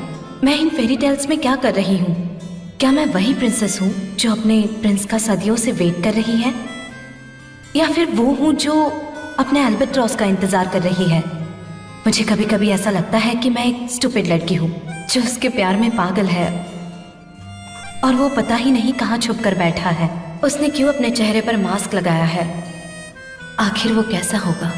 मैं इन फेरी टेल्स में क्या कर रही हूँ? क्या मैं वही प्रिंसेस हूँ जो अपने प्रिंस का सदियों से वेट कर रही है, या फिर वो हूँ जो अपने अल्बाट्रॉस का इंतजार कर रही है? मुझे कभी कभी ऐसा लगता है कि मैं एक स्टूपिड लड़की हूँ जो उसके प्यार में पागल है और वो पता ही नहीं कहाँ छुप कर बैठा है। उसने क्यों अपने चेहरे पर मास्क लगाया है? आखिर वो कैसा होगा?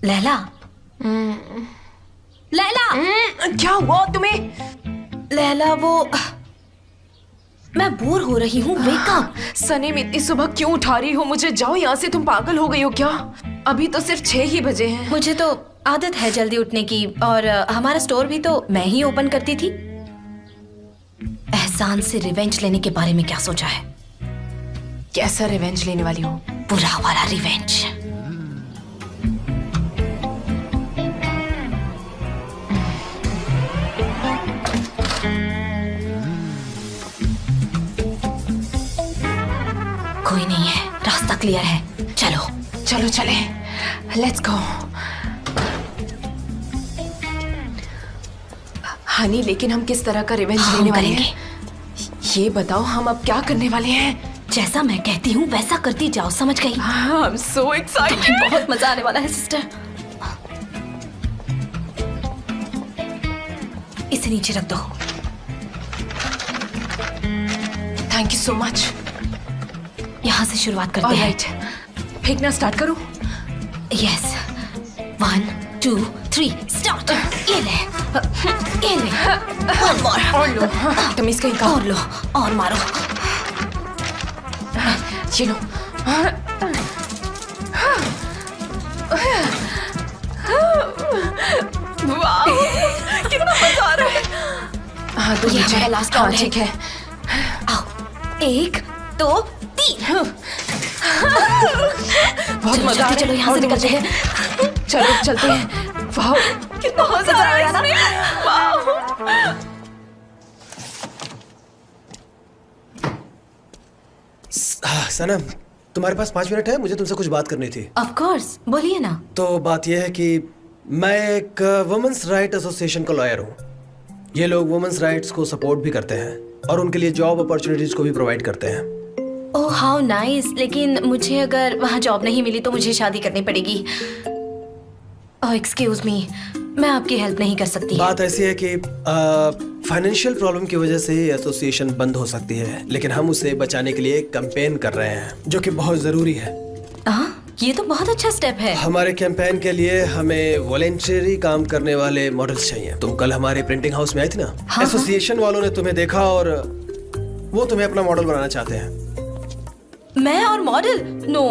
लैला, लैला, क्या हुआ तुम्हें? लैला, वो मैं बोर हो रही हूँ। Wake up. सनीम, इतनी सुबह क्यों उठा रही हो मुझे? जाओ यहाँ से, तुम पागल हो गई हो क्या? अभी तो सिर्फ 6 ही बजे हैं। मुझे तो आदत है जल्दी उठने की, और हमारा स्टोर भी तो मैं ही ओपन करती थी। एहसान से रिवेंज लेने के बारे में क्या सोचा है? कैसा रिवेंज लेने वाली हो? बुरा वाला रिवेंज। क्लियर है। चलो चलो चले, लेट्स गो। हनी, लेकिन हम किस तरह का रिवेंज लेने वाले हैं? ये बताओ, हम अब क्या करने वाले हैं? जैसा मैं कहती हूँ वैसा करती जाओ, समझ गई? I am so excited. बहुत मजा आने वाला है सिस्टर। इसे नीचे रख दो। Thank you so much. यहाँ से शुरुआत करते हैं। ऑलराइट, फेंकना स्टार्ट करूं? Yes, 1 2 3 start. ये ले, ये ले। One more। और लो, तमीज कहीं का। और लो, और मारो। ये लो। वाह, कितना मजा आ रहा है। हाँ तो ये हमारा लास्ट राउंड है। ठीक है। आओ, 1 2 3। बहुत मजा आ रहा है। चलो यहाँ से निकलते हैं। चलो चलते हैं। वाह, कितना मजा आ रहा है इसमें। वाह। सनम, तुम्हारे पास 5 मिनट है? मुझे तुमसे कुछ बात करनी थी। ऑफ कोर्स, बोलिए ना। तो बात यह है कि मैं एक वुमेन्स राइट एसोसिएशन का लॉयर हूँ। ये लोग वुमेन्स राइट्स को सपोर्ट भी करते हैं और उनके लिए जॉब अपॉर्चुनिटीज को भी प्रोवाइड करते हैं। Oh how nice. लेकिन मुझे अगर वहाँ जॉब नहीं मिली तो मुझे शादी करनी पड़ेगी। ओह एक्सक्यूज मी, मैं आपकी हेल्प नहीं कर सकती। बात ऐसी है कि फाइनेंशियल प्रॉब्लम की वजह से एसोसिएशन बंद हो सकती है, लेकिन हम उसे बचाने के लिए कैंपेन कर रहे हैं जो कि बहुत जरूरी है। ये तो बहुत अच्छा स्टेप है। हमारे कैंपेन के लिए हमें वॉलेंटरी काम करने वाले मॉडल्स चाहिए। तुम कल हमारे प्रिंटिंग हाउस में आई थी ना? हाँ, एसोसिएशन वालों ने तुम्हें देखा और वो तुम्हें अपना मॉडल बनाना चाहते हैं। मैं और मॉडल? नो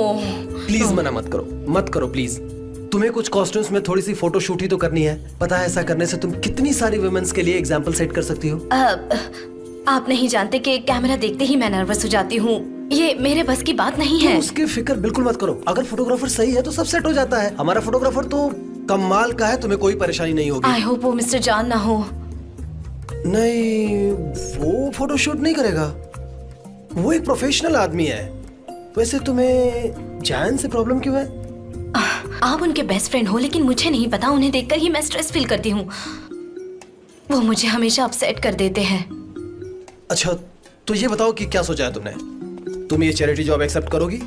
प्लीज मना मत करो, मत करो प्लीज। तुम्हें कुछ कॉस्ट्यूम्स में थोड़ी सी फोटोशूट ही तो करनी है। पता है ऐसा करने से तुम कितनी सारी वुमेन्स के लिए एग्जाम्पल सेट कर सकती हो। आप नहीं जानते कि कैमरा देखते ही मैं नर्वस हो जाती हूँ। ये मेरे बस की बात नहीं है। उसकी फिक्र बिल्कुल मत करो। अगर फोटोग्राफर सही है तो सब सेट हो जाता है। हमारा फोटोग्राफर तो कमाल का है, तुम्हें कोई परेशानी नहीं होगी। आई होप वो मिस्टर जान ना हो। नहीं, वो फोटोशूट नहीं करेगा। वो एक प्रोफेशनल आदमी है। वैसे तुम्हें जान से प्रॉब्लम क्यों है? आप उनके बेस्ट फ्रेंड हो, लेकिन मुझे नहीं पता। उन्हें देखकर ही मैं स्ट्रेस फील करती हूँ। वो मुझे हमेशा अपसेट कर देते हैं। अच्छा, तो ये बताओ कि क्या सोचा है तुमने? तुम ये चैरिटी जॉब एक्सेप्ट करोगी?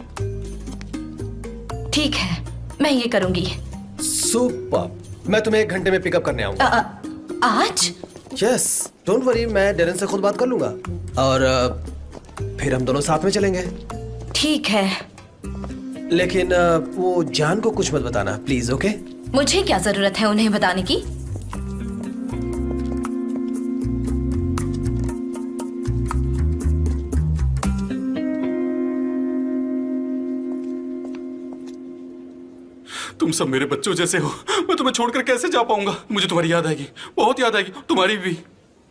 ठीक है, मैं ये करूंगी। सुपर। मैं तुम्हें 1 घंटे में पिकअप करने आऊंगा। आज? यस, डोंट वरी, मैं डेरन से खुद बात कर लूंगा और फिर हम दोनों साथ में चलेंगे। ठीक है, लेकिन वो जान को कुछ मत बताना प्लीज, ओके? मुझे क्या जरूरत है उन्हें बताने की? तुम सब मेरे बच्चों जैसे हो। मैं तुम्हें छोड़कर कैसे जा पाऊंगा? मुझे तुम्हारी याद आएगी, बहुत याद आएगी, तुम्हारी भी।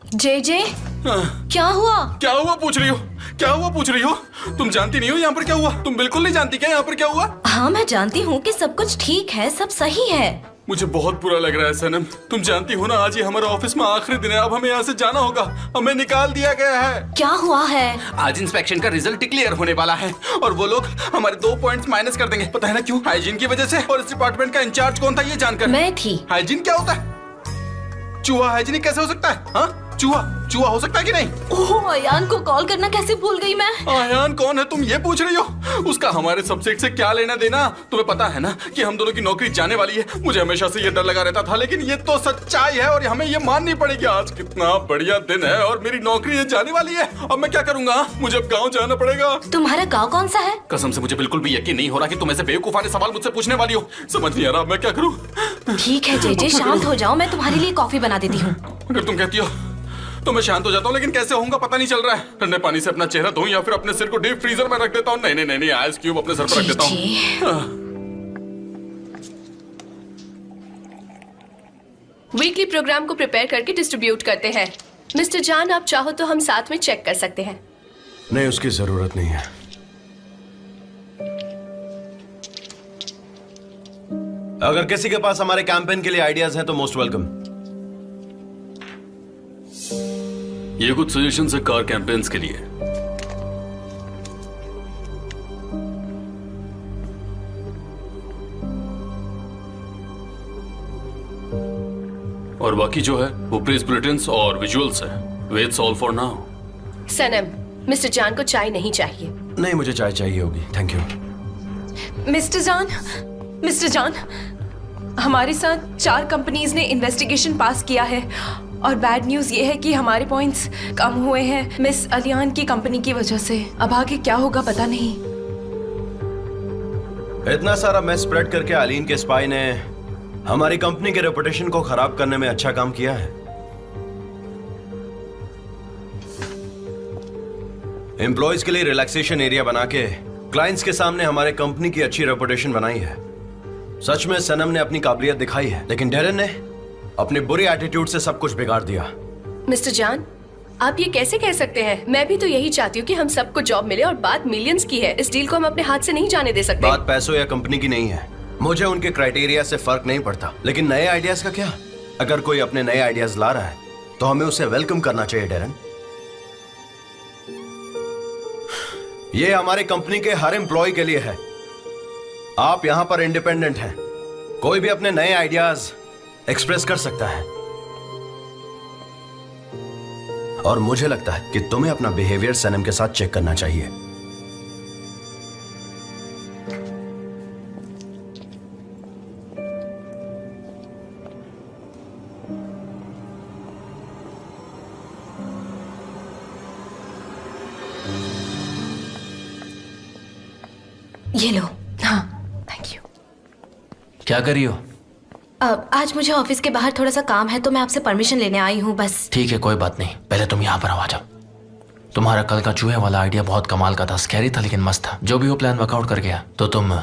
जे क्या हुआ? क्या हुआ पूछ रही हो? क्या हुआ पूछ रही हो? तुम जानती नहीं हो यहाँ पर क्या हुआ? तुम बिल्कुल नहीं जानती क्या यहाँ पर क्या हुआ? हाँ, मैं जानती हूँ कि सब कुछ ठीक है, सब सही है। मुझे बहुत बुरा लग रहा है सनम। तुम जानती हो ना, आज ये हमारा ऑफिस में आखिरी दिन है। अब हमें यहाँ से जाना होगा। हमें निकाल दिया गया है। क्या हुआ है? आज इंस्पेक्शन का रिजल्ट डिक्लेयर होने वाला है और वो लोग हमारे 2 पॉइंट्स माइनस कर देंगे। पता है ना क्यों? हाइजीन की वजह से। और इस डिपार्टमेंट का इंचार्ज कौन था ये जानकर? मैं थी। हाइजीन क्या होता है? चूहा हाइजीनिक कैसे हो सकता है? हाँ, चूहा हो सकता है कि नहीं? ओह, अयान को कॉल करना कैसे भूल गई मैं। अयान कौन है तुम ये पूछ रही हो? उसका हमारे सब्जेक्ट से क्या लेना देना? तुम्हें पता है ना कि हम दोनों की नौकरी जाने वाली है। मुझे हमेशा से ये डर लगा रहता था, लेकिन ये तो सच्चाई है और हमें ये माननी पड़ेगी। आज कितना बढ़िया दिन है और मेरी नौकरी ये जाने वाली है। अब मैं क्या करूंगा? मुझे अब गाँव जाना पड़ेगा। तुम्हारा गाँव कौन सा है? कसम से मुझे बिल्कुल भी यकीन नहीं हो रहा कि तुम ऐसे बेवकूफाने सवाल मुझसे पूछने वाली हो। समझ नहीं आ रहा मैं क्या करूँ। ठीक है जे, शांत हो जाओ, मैं तुम्हारे लिए कॉफी बना देती हूँ। अगर तुम कहती हो तो मैं शांत हो जाता हूँ, लेकिन कैसे होऊंगा पता नहीं चल रहा है। ठंडे पानी से अपना चेहरा धोऊं या फिर अपने सिर को डीप फ्रीजर में रख देता हूँ। नहीं, आइस क्यूब अपने सर पर रख देता हूँ। वीकली प्रोग्राम को प्रिपेयर करके डिस्ट्रीब्यूट करते हैं। मिस्टर जान, आप चाहो तो हम साथ में चेक कर सकते हैं। नहीं, उसकी जरूरत नहीं है। अगर किसी के पास हमारे कैंपेन के लिए आइडियाज हैं तो मोस्ट वेलकम। ये कुछ सजेशंस है कार कैंपेन्स के लिए। और बाकी जो है वो प्रेस बुलेटिन्स और विजुअल्स है। That's all for now. सनम, मिस्टर जान को चाय नहीं चाहिए। नहीं, मुझे चाय चाहिए होगी, थैंक यू। मिस्टर जान, हमारे साथ 4 कंपनीज ने इन्वेस्टिगेशन पास किया है और बैड न्यूज ये है कि हमारे पॉइंट्स कम हुए हैं मिस अलियान की कंपनी की वजह से। अब आगे क्या होगा पता नहीं। इतना सारा मैस स्प्रेड करके अलीन के स्पाई ने हमारी कंपनी के रेपुटेशन को खराब करने में अच्छा काम किया है। एम्प्लॉयज के लिए रिलैक्सेशन एरिया बना के क्लाइंट्स के सामने हमारे कंपनी की अच्छी रेपुटेशन बनाई है। सच में सनम ने अपनी काबिलियत दिखाई है, लेकिन डेरन ने अपने बुरे एटीट्यूड से सब कुछ बिगाड़ दिया। मिस्टर जान, आप ये कैसे कह सकते हैं? मैं भी तो यही चाहती हूँ कि हम सबको जॉब मिले और बात मिलियंस की है। इस डील को हम अपने हाथ से नहीं जाने दे सकते। बात पैसों या कंपनी की नहीं है। मुझे उनके क्राइटेरिया से फर्क नहीं पड़ता, लेकिन नए आइडियाज का क्या? अगर कोई अपने नए आइडियाज ला रहा है तो हमें उसे वेलकम करना चाहिए डेरन। ये हमारी कंपनी के हर एम्प्लॉय के लिए है। आप यहां पर इंडिपेंडेंट हैं, कोई भी अपने नए आइडियाज एक्सप्रेस कर सकता है। और मुझे लगता है कि तुम्हें अपना बिहेवियर सनम के साथ चेक करना चाहिए। ये लो। हाँ, थैंक यू। क्या कर रही हो? आज मुझे ऑफिस के बाहर थोड़ा सा काम है तो मैं आपसे परमिशन लेने आई हूँ बस। ठीक है, कोई बात नहीं। पहले तुम यहाँ पर आ जाओ। तुम्हारा कल का चूहे वाला आइडिया बहुत कमाल का था, स्कैरी था लेकिन मस्त था। जो भी वो प्लान वर्कआउट कर गया। तो तुम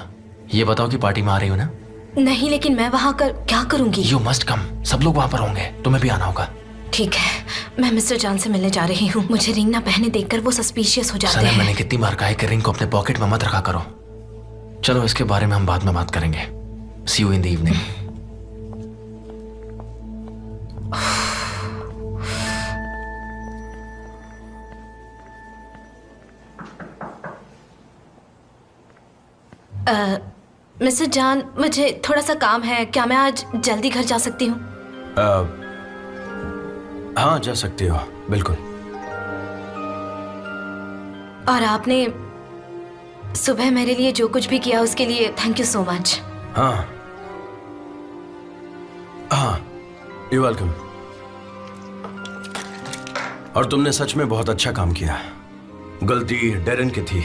ये बताओ कि पार्टी में आ रही हो ना? नहीं, लेकिन मैं वहाँ कर क्या करूँगी? You must come. सब लोग वहाँ पर होंगे, तुम्हें भी आना होगा। ठीक है, मैं मिस्टर जान से मिलने जा रही हूँ। मुझे रिंग ना पहने देखकर वो सस्पिशियस हो जाते हैं। मैंने कितनी बार कहा है कि रिंग को अपने पॉकेट में मत रखा करो। चलो, इसके बारे में हम बाद में बात करेंगे। See you in the evening. Mister John, मुझे थोड़ा सा काम है। क्या मैं आज जल्दी घर जा सकती हूँ? हाँ, जा सकती हो, बिल्कुल। और आपने सुबह मेरे लिए जो कुछ भी किया उसके लिए थैंक यू सो मच। हाँ हाँ, यू वेलकम। और तुमने सच में बहुत अच्छा काम किया। गलती डेरन की थी,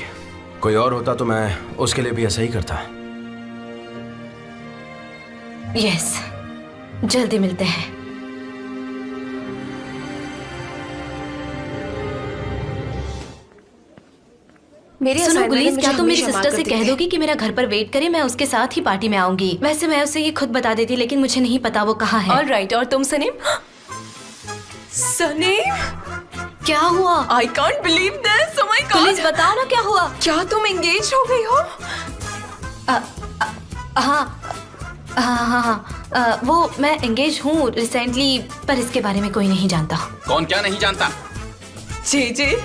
कोई और होता तो मैं उसके लिए भी ऐसा ही करता। यस, जल्दी मिलते हैं। सुनो गुलीस, क्या तुम मेरी सिस्टर से कह दोगी कि मेरा घर पर वेट करे? मैं उसके साथ ही पार्टी में आऊंगी। वैसे मैं उसे ये खुद बता देती, लेकिन मुझे नहीं पता वो कहाँ है। ऑलराइट, और तुम सनीम? सनीम, क्या हुआ? I can't believe this. Oh my God. गुलीस, बताओ ना क्या हुआ? क्या तुम एंगेज हो गई हो? हाँ, वो मैं एंगेज हूँ रिसेंटली, पर इसके बारे में कोई नहीं जानता। कौन क्या नहीं जानता? जी,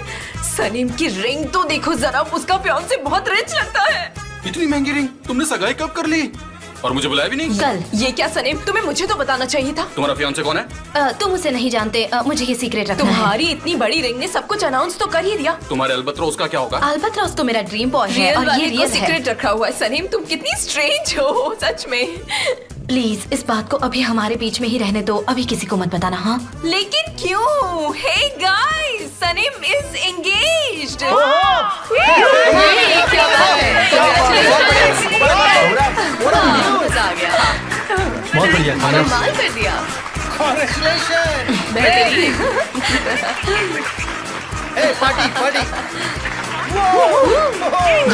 सनीम की रिंग तो देखो जरा, उसका फियांसे बहुत रिच लगता है। इतनी महंगी रिंग तुमने सगाई कब कर ली? और मुझे बुलाया भी नहीं। कल। ये क्या सनीम, तुम्हें मुझे तो बताना चाहिए था। तुम्हारा फियांसे कौन है? तुम उसे नहीं जानते। मुझे ये सीक्रेट रखना है। तुम्हारी इतनी बड़ी रिंग ने सब कुछ अनाउंस तो कर ही दिया। तुम्हारे अल्बत्रोस का क्या होगा? अल्बत्रोस तो मेरा ड्रीम बॉय है और ये रियल सीक्रेट रखा हुआ है। सनीम, तुम कितनी स्ट्रेंज हो सच में। प्लीज इस बात को अभी हमारे बीच में ही रहने दो, अभी किसी को मत बताना। हाँ, लेकिन क्यों? Hey guys, Saneem is engaged. मजा आ गया। बहुत बढ़िया खाना। कमाल कर दिया।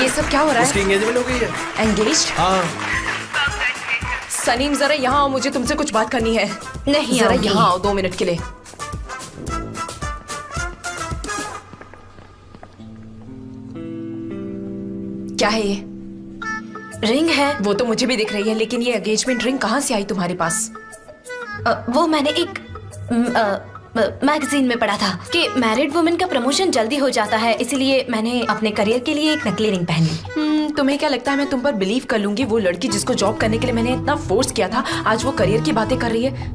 ये सब क्या हो रहा है? उसकी एंगेजमेंट हो गई है। एंगेज्ड? हाँ। सनीम, जरा यहाँ आओ, मुझे तुमसे कुछ बात करनी है। नहीं, जरा यहाँ आओ 2 मिनट के लिए। क्या है ये? रिंग है। वो तो मुझे भी दिख रही है, लेकिन ये एंगेजमेंट रिंग कहाँ से आई तुम्हारे पास? वो मैंने एक मैगजीन में पढ़ा था कि मैरिड वुमेन का प्रमोशन जल्दी हो जाता है, इसलिए मैंने अपने करियर के लिए एक नकली रिंग पहनी। तुम्हें क्या लगता है मैं तुम पर बिलीव कर लूंगी? वो लड़की जिसको जॉब करने के लिए मैंने इतना फोर्स किया था, आज वो करियर की बातें कर रही है।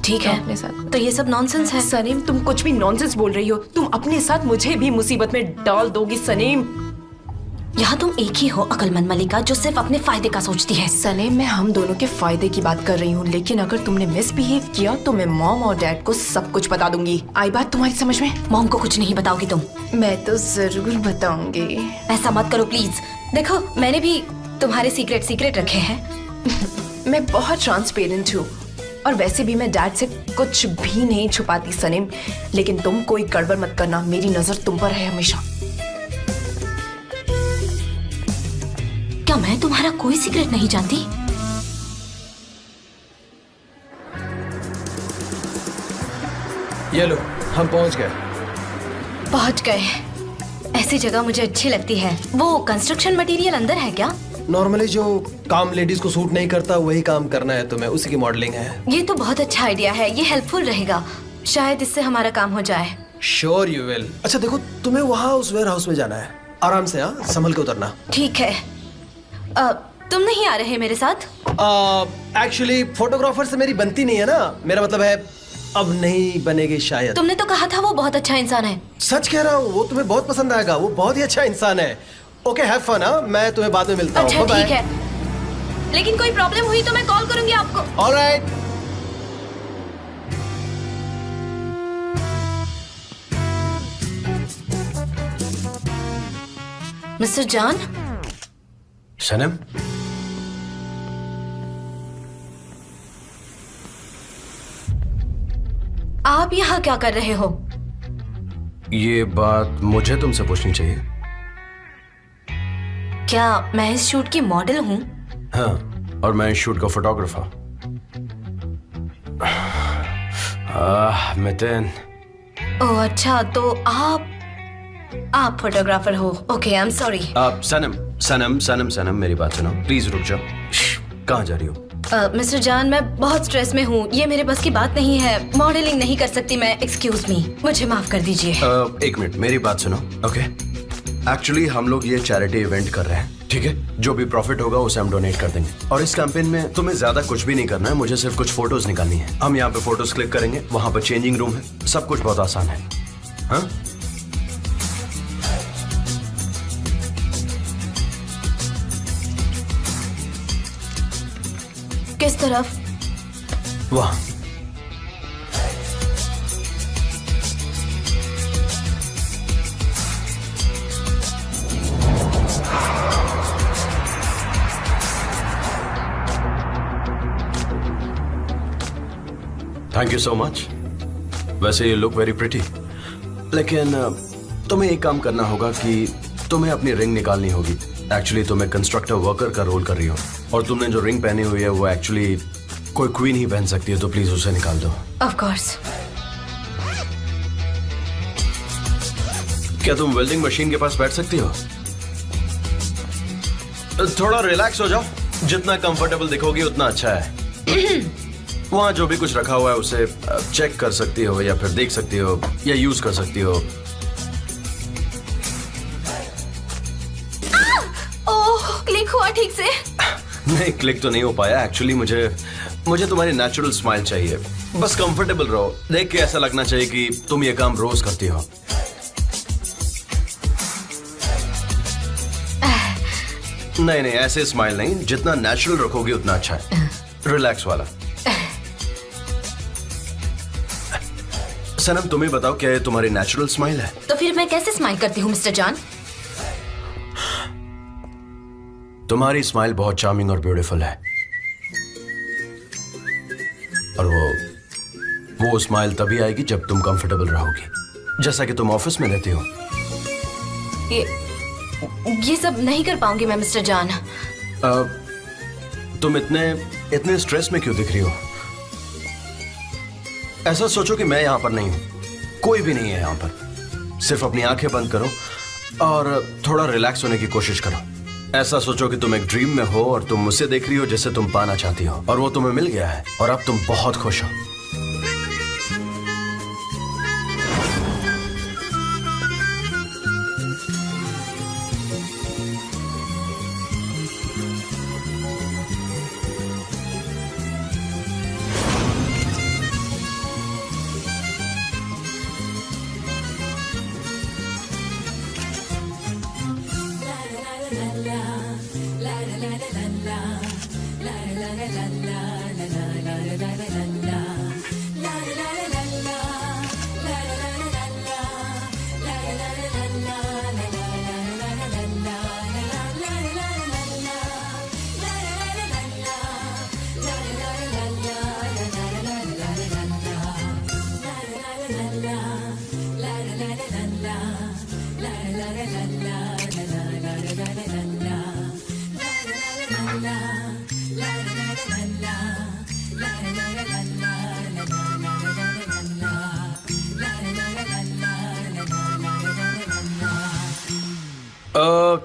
ठीक तो है अपने साथ। तो ये सब नॉनसेंस है। सनीम, तुम कुछ भी नॉनसेंस बोल रही हो। तुम अपने साथ मुझे भी मुसीबत में डाल दोगी सनीम। यहाँ तुम एक ही हो अकलमंद मलिका जो सिर्फ अपने फायदे का सोचती है। सनीम, मैं हम दोनों के फायदे की बात कर रही हूँ, लेकिन अगर तुमने मिसबिहेव किया तो मैं मॉम और डैड को सब कुछ बता दूंगी। आई बात तुम्हारी समझ में? मॉम को कुछ नहीं बताओगी तुम? मैं तो जरूर बताऊंगी। ऐसा मत करो प्लीज। देखो मैंने भी तुम्हारे सीक्रेट रखे हैं। मैं बहुत ट्रांसपेरेंट हूँ और वैसे भी मैं डैड से कुछ भी नहीं छुपाती सनीम, लेकिन तुम कोई गड़बड़ मत करना। मेरी नजर तुम पर है हमेशा। क्या मैं तुम्हारा कोई सीक्रेट नहीं जानती? ये लो, हम पहुंच गए। पहुंच गए। ऐसी जगह मुझे अच्छी लगती है। वो कंस्ट्रक्शन मटेरियल अंदर है क्या? नॉर्मली जो काम लेडीज को सूट नहीं करता वही काम करना है तुम्हें, उसी की मॉडलिंग है। ये तो बहुत अच्छा आइडिया है, ये हेल्पफुल रहेगा। शायद इससे हमारा काम हो जाए। Sure you will. अच्छा देखो, तुम्हें वहाँ उस वेयर हाउस में जाना है। आराम से, हाँ, संभल के उतरना। ठीक है। तुम नहीं आ रहे मेरे साथ? एक्चुअली फोटोग्राफर से मेरी बनती नहीं है ना, मेरा मतलब है अब नहीं बनेगी शायद। तुमने तो कहा था वो बहुत अच्छा इंसान है। सच कह रहा हूँ, वो तुम्हें बहुत पसंद आएगा। वो बहुत ही अच्छा इंसान है। Okay, have fun. हाँ, मैं तुम्हें बाद में मिलता हूँ। अच्छा बाय ठीक है, लेकिन कोई प्रॉब्लम हुई तो मैं कॉल करूंगी आपको। ऑलराइट। Mister John. सनम, आप यहाँ क्या कर रहे हो? ये बात मुझे तुमसे पूछनी चाहिए। क्या मैं इस शूट की मॉडल हूँ? हाँ, और मैं इस शूट का फोटोग्राफर। मितिन। ओह अच्छा, तो आप फोटोग्राफर हो। Okay, I am sorry. Sanam मेरी बात सुनो प्लीज, रुक जाओ। कहाँ जा रही हो? मिस्टर जान, मैं बहुत स्ट्रेस में हूँ। ये मेरे बस की बात नहीं है। मॉडलिंग नहीं कर सकती मैं। एक्सक्यूज मी, मुझे माफ कर दीजिए। एक मिनट, मेरी बात सुनो। ओके, एक्चुअली हम लोग ये चैरिटी इवेंट कर रहे हैं, ठीक है? जो भी प्रॉफिट होगा उसे हम डोनेट कर देंगे। और इस कैंपेन में तुम्हें ज्यादा कुछ भी नहीं करना है, मुझे सिर्फ कुछ फोटोज निकालनी है। हम यहाँ पे फोटोज क्लिक करेंगे, वहां पर चेंजिंग रूम है, सब कुछ बहुत आसान है। हाँ, किस तरफ? वहाँ। Thank you so much. वैसे यू लुक वेरी प्रिटी, लेकिन तुम्हें एक काम करना होगा कि तुम्हें अपनी रिंग निकालनी होगी। एक्चुअली तुम्हें कंस्ट्रक्टर वर्कर का रोल कर रही हो, और तुमने जो रिंग पहनी हुई है वो एक्चुअली कोई क्वीन ही पहन सकती है, तो प्लीज उसे निकाल दो। Of course. क्या तुम वेल्डिंग मशीन के पास बैठ सकती हो? थोड़ा रिलैक्स हो जाओ, जितना कंफर्टेबल दिखोगी उतना अच्छा है। वहां जो भी कुछ रखा हुआ है उसे चेक कर सकती हो, या फिर देख सकती हो, या यूज कर सकती हो। ओह, क्लिक हुआ ठीक से? नहीं, क्लिक तो नहीं हो पाया। एक्चुअली मुझे तुम्हारी नेचुरल स्माइल चाहिए। बस कंफर्टेबल रहो, देख के ऐसा लगना चाहिए कि तुम ये काम रोज करती हो। नहीं, ऐसे स्माइल नहीं, जितना नेचुरल रखोगे उतना अच्छा है। रिलैक्स वाला। सनम, तुम्हें बताओ, क्या ये तुम्हारी नेचुरल स्माइल है? तो फिर मैं कैसे स्माइल करती हूँ मिस्टर जॉन? तुम्हारी स्माइल बहुत चार्मिंग और ब्यूटीफुल है, और वो स्माइल तभी आएगी जब तुम कंफर्टेबल रहोगी, जैसा कि तुम ऑफिस में रहती हो। ये सब नहीं कर पाऊंगी मैं मिस्टर जॉन। तुम इतने स्ट्रेस में क्यों दिख रही हो? ऐसा सोचो कि मैं यहां पर नहीं हूं, कोई भी नहीं है यहां पर। सिर्फ अपनी आंखें बंद करो और थोड़ा रिलैक्स होने की कोशिश करो। ऐसा सोचो कि तुम एक ड्रीम में हो और तुम मुझसे देख रही हो जिसे तुम पाना चाहती हो, और वो तुम्हें मिल गया है, और अब तुम बहुत खुश हो।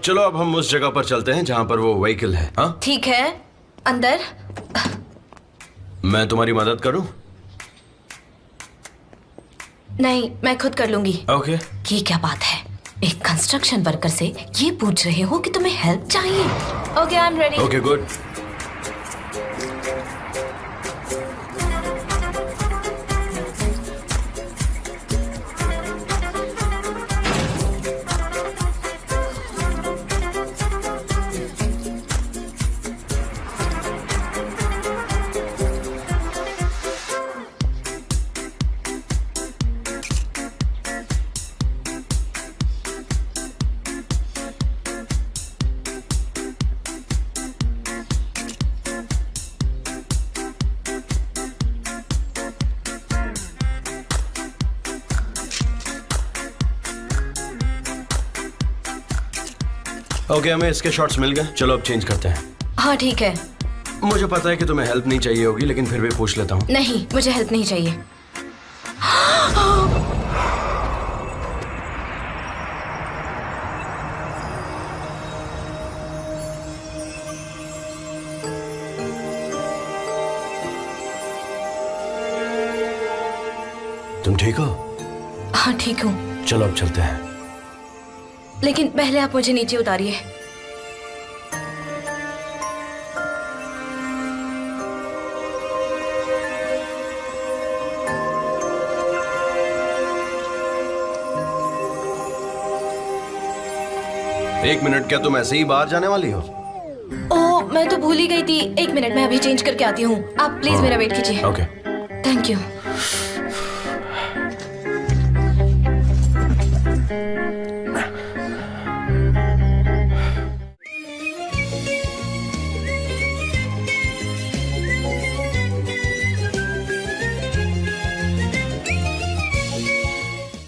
चलो अब हम उस जगह पर चलते हैं जहां पर वो व्हीकल है। हाँ ठीक है, अंदर। मैं तुम्हारी मदद करूं? नहीं, मैं खुद कर लूंगी। ओके। ये क्या बात है, एक कंस्ट्रक्शन वर्कर से ये पूछ रहे हो कि तुम्हें हेल्प चाहिए? Okay, I am ready. Okay, good. Okay, हमें इसके शॉट्स मिल गए। चलो अब चेंज करते हैं। हाँ ठीक है। मुझे पता है कि तुम्हें हेल्प नहीं चाहिए होगी, लेकिन फिर भी पूछ लेता हूँ। नहीं, मुझे हेल्प नहीं चाहिए। तुम ठीक हो? हाँ ठीक हूँ। चलो अब चलते हैं। लेकिन पहले आप मुझे नीचे उतारिए। एक मिनट, क्या तुम ऐसे ही बाहर जाने वाली हो? ओह, मैं तो भूल ही गई थी। एक मिनट, मैं अभी चेंज करके आती हूँ। आप प्लीज मेरा वेट कीजिए। ओके। Thank you.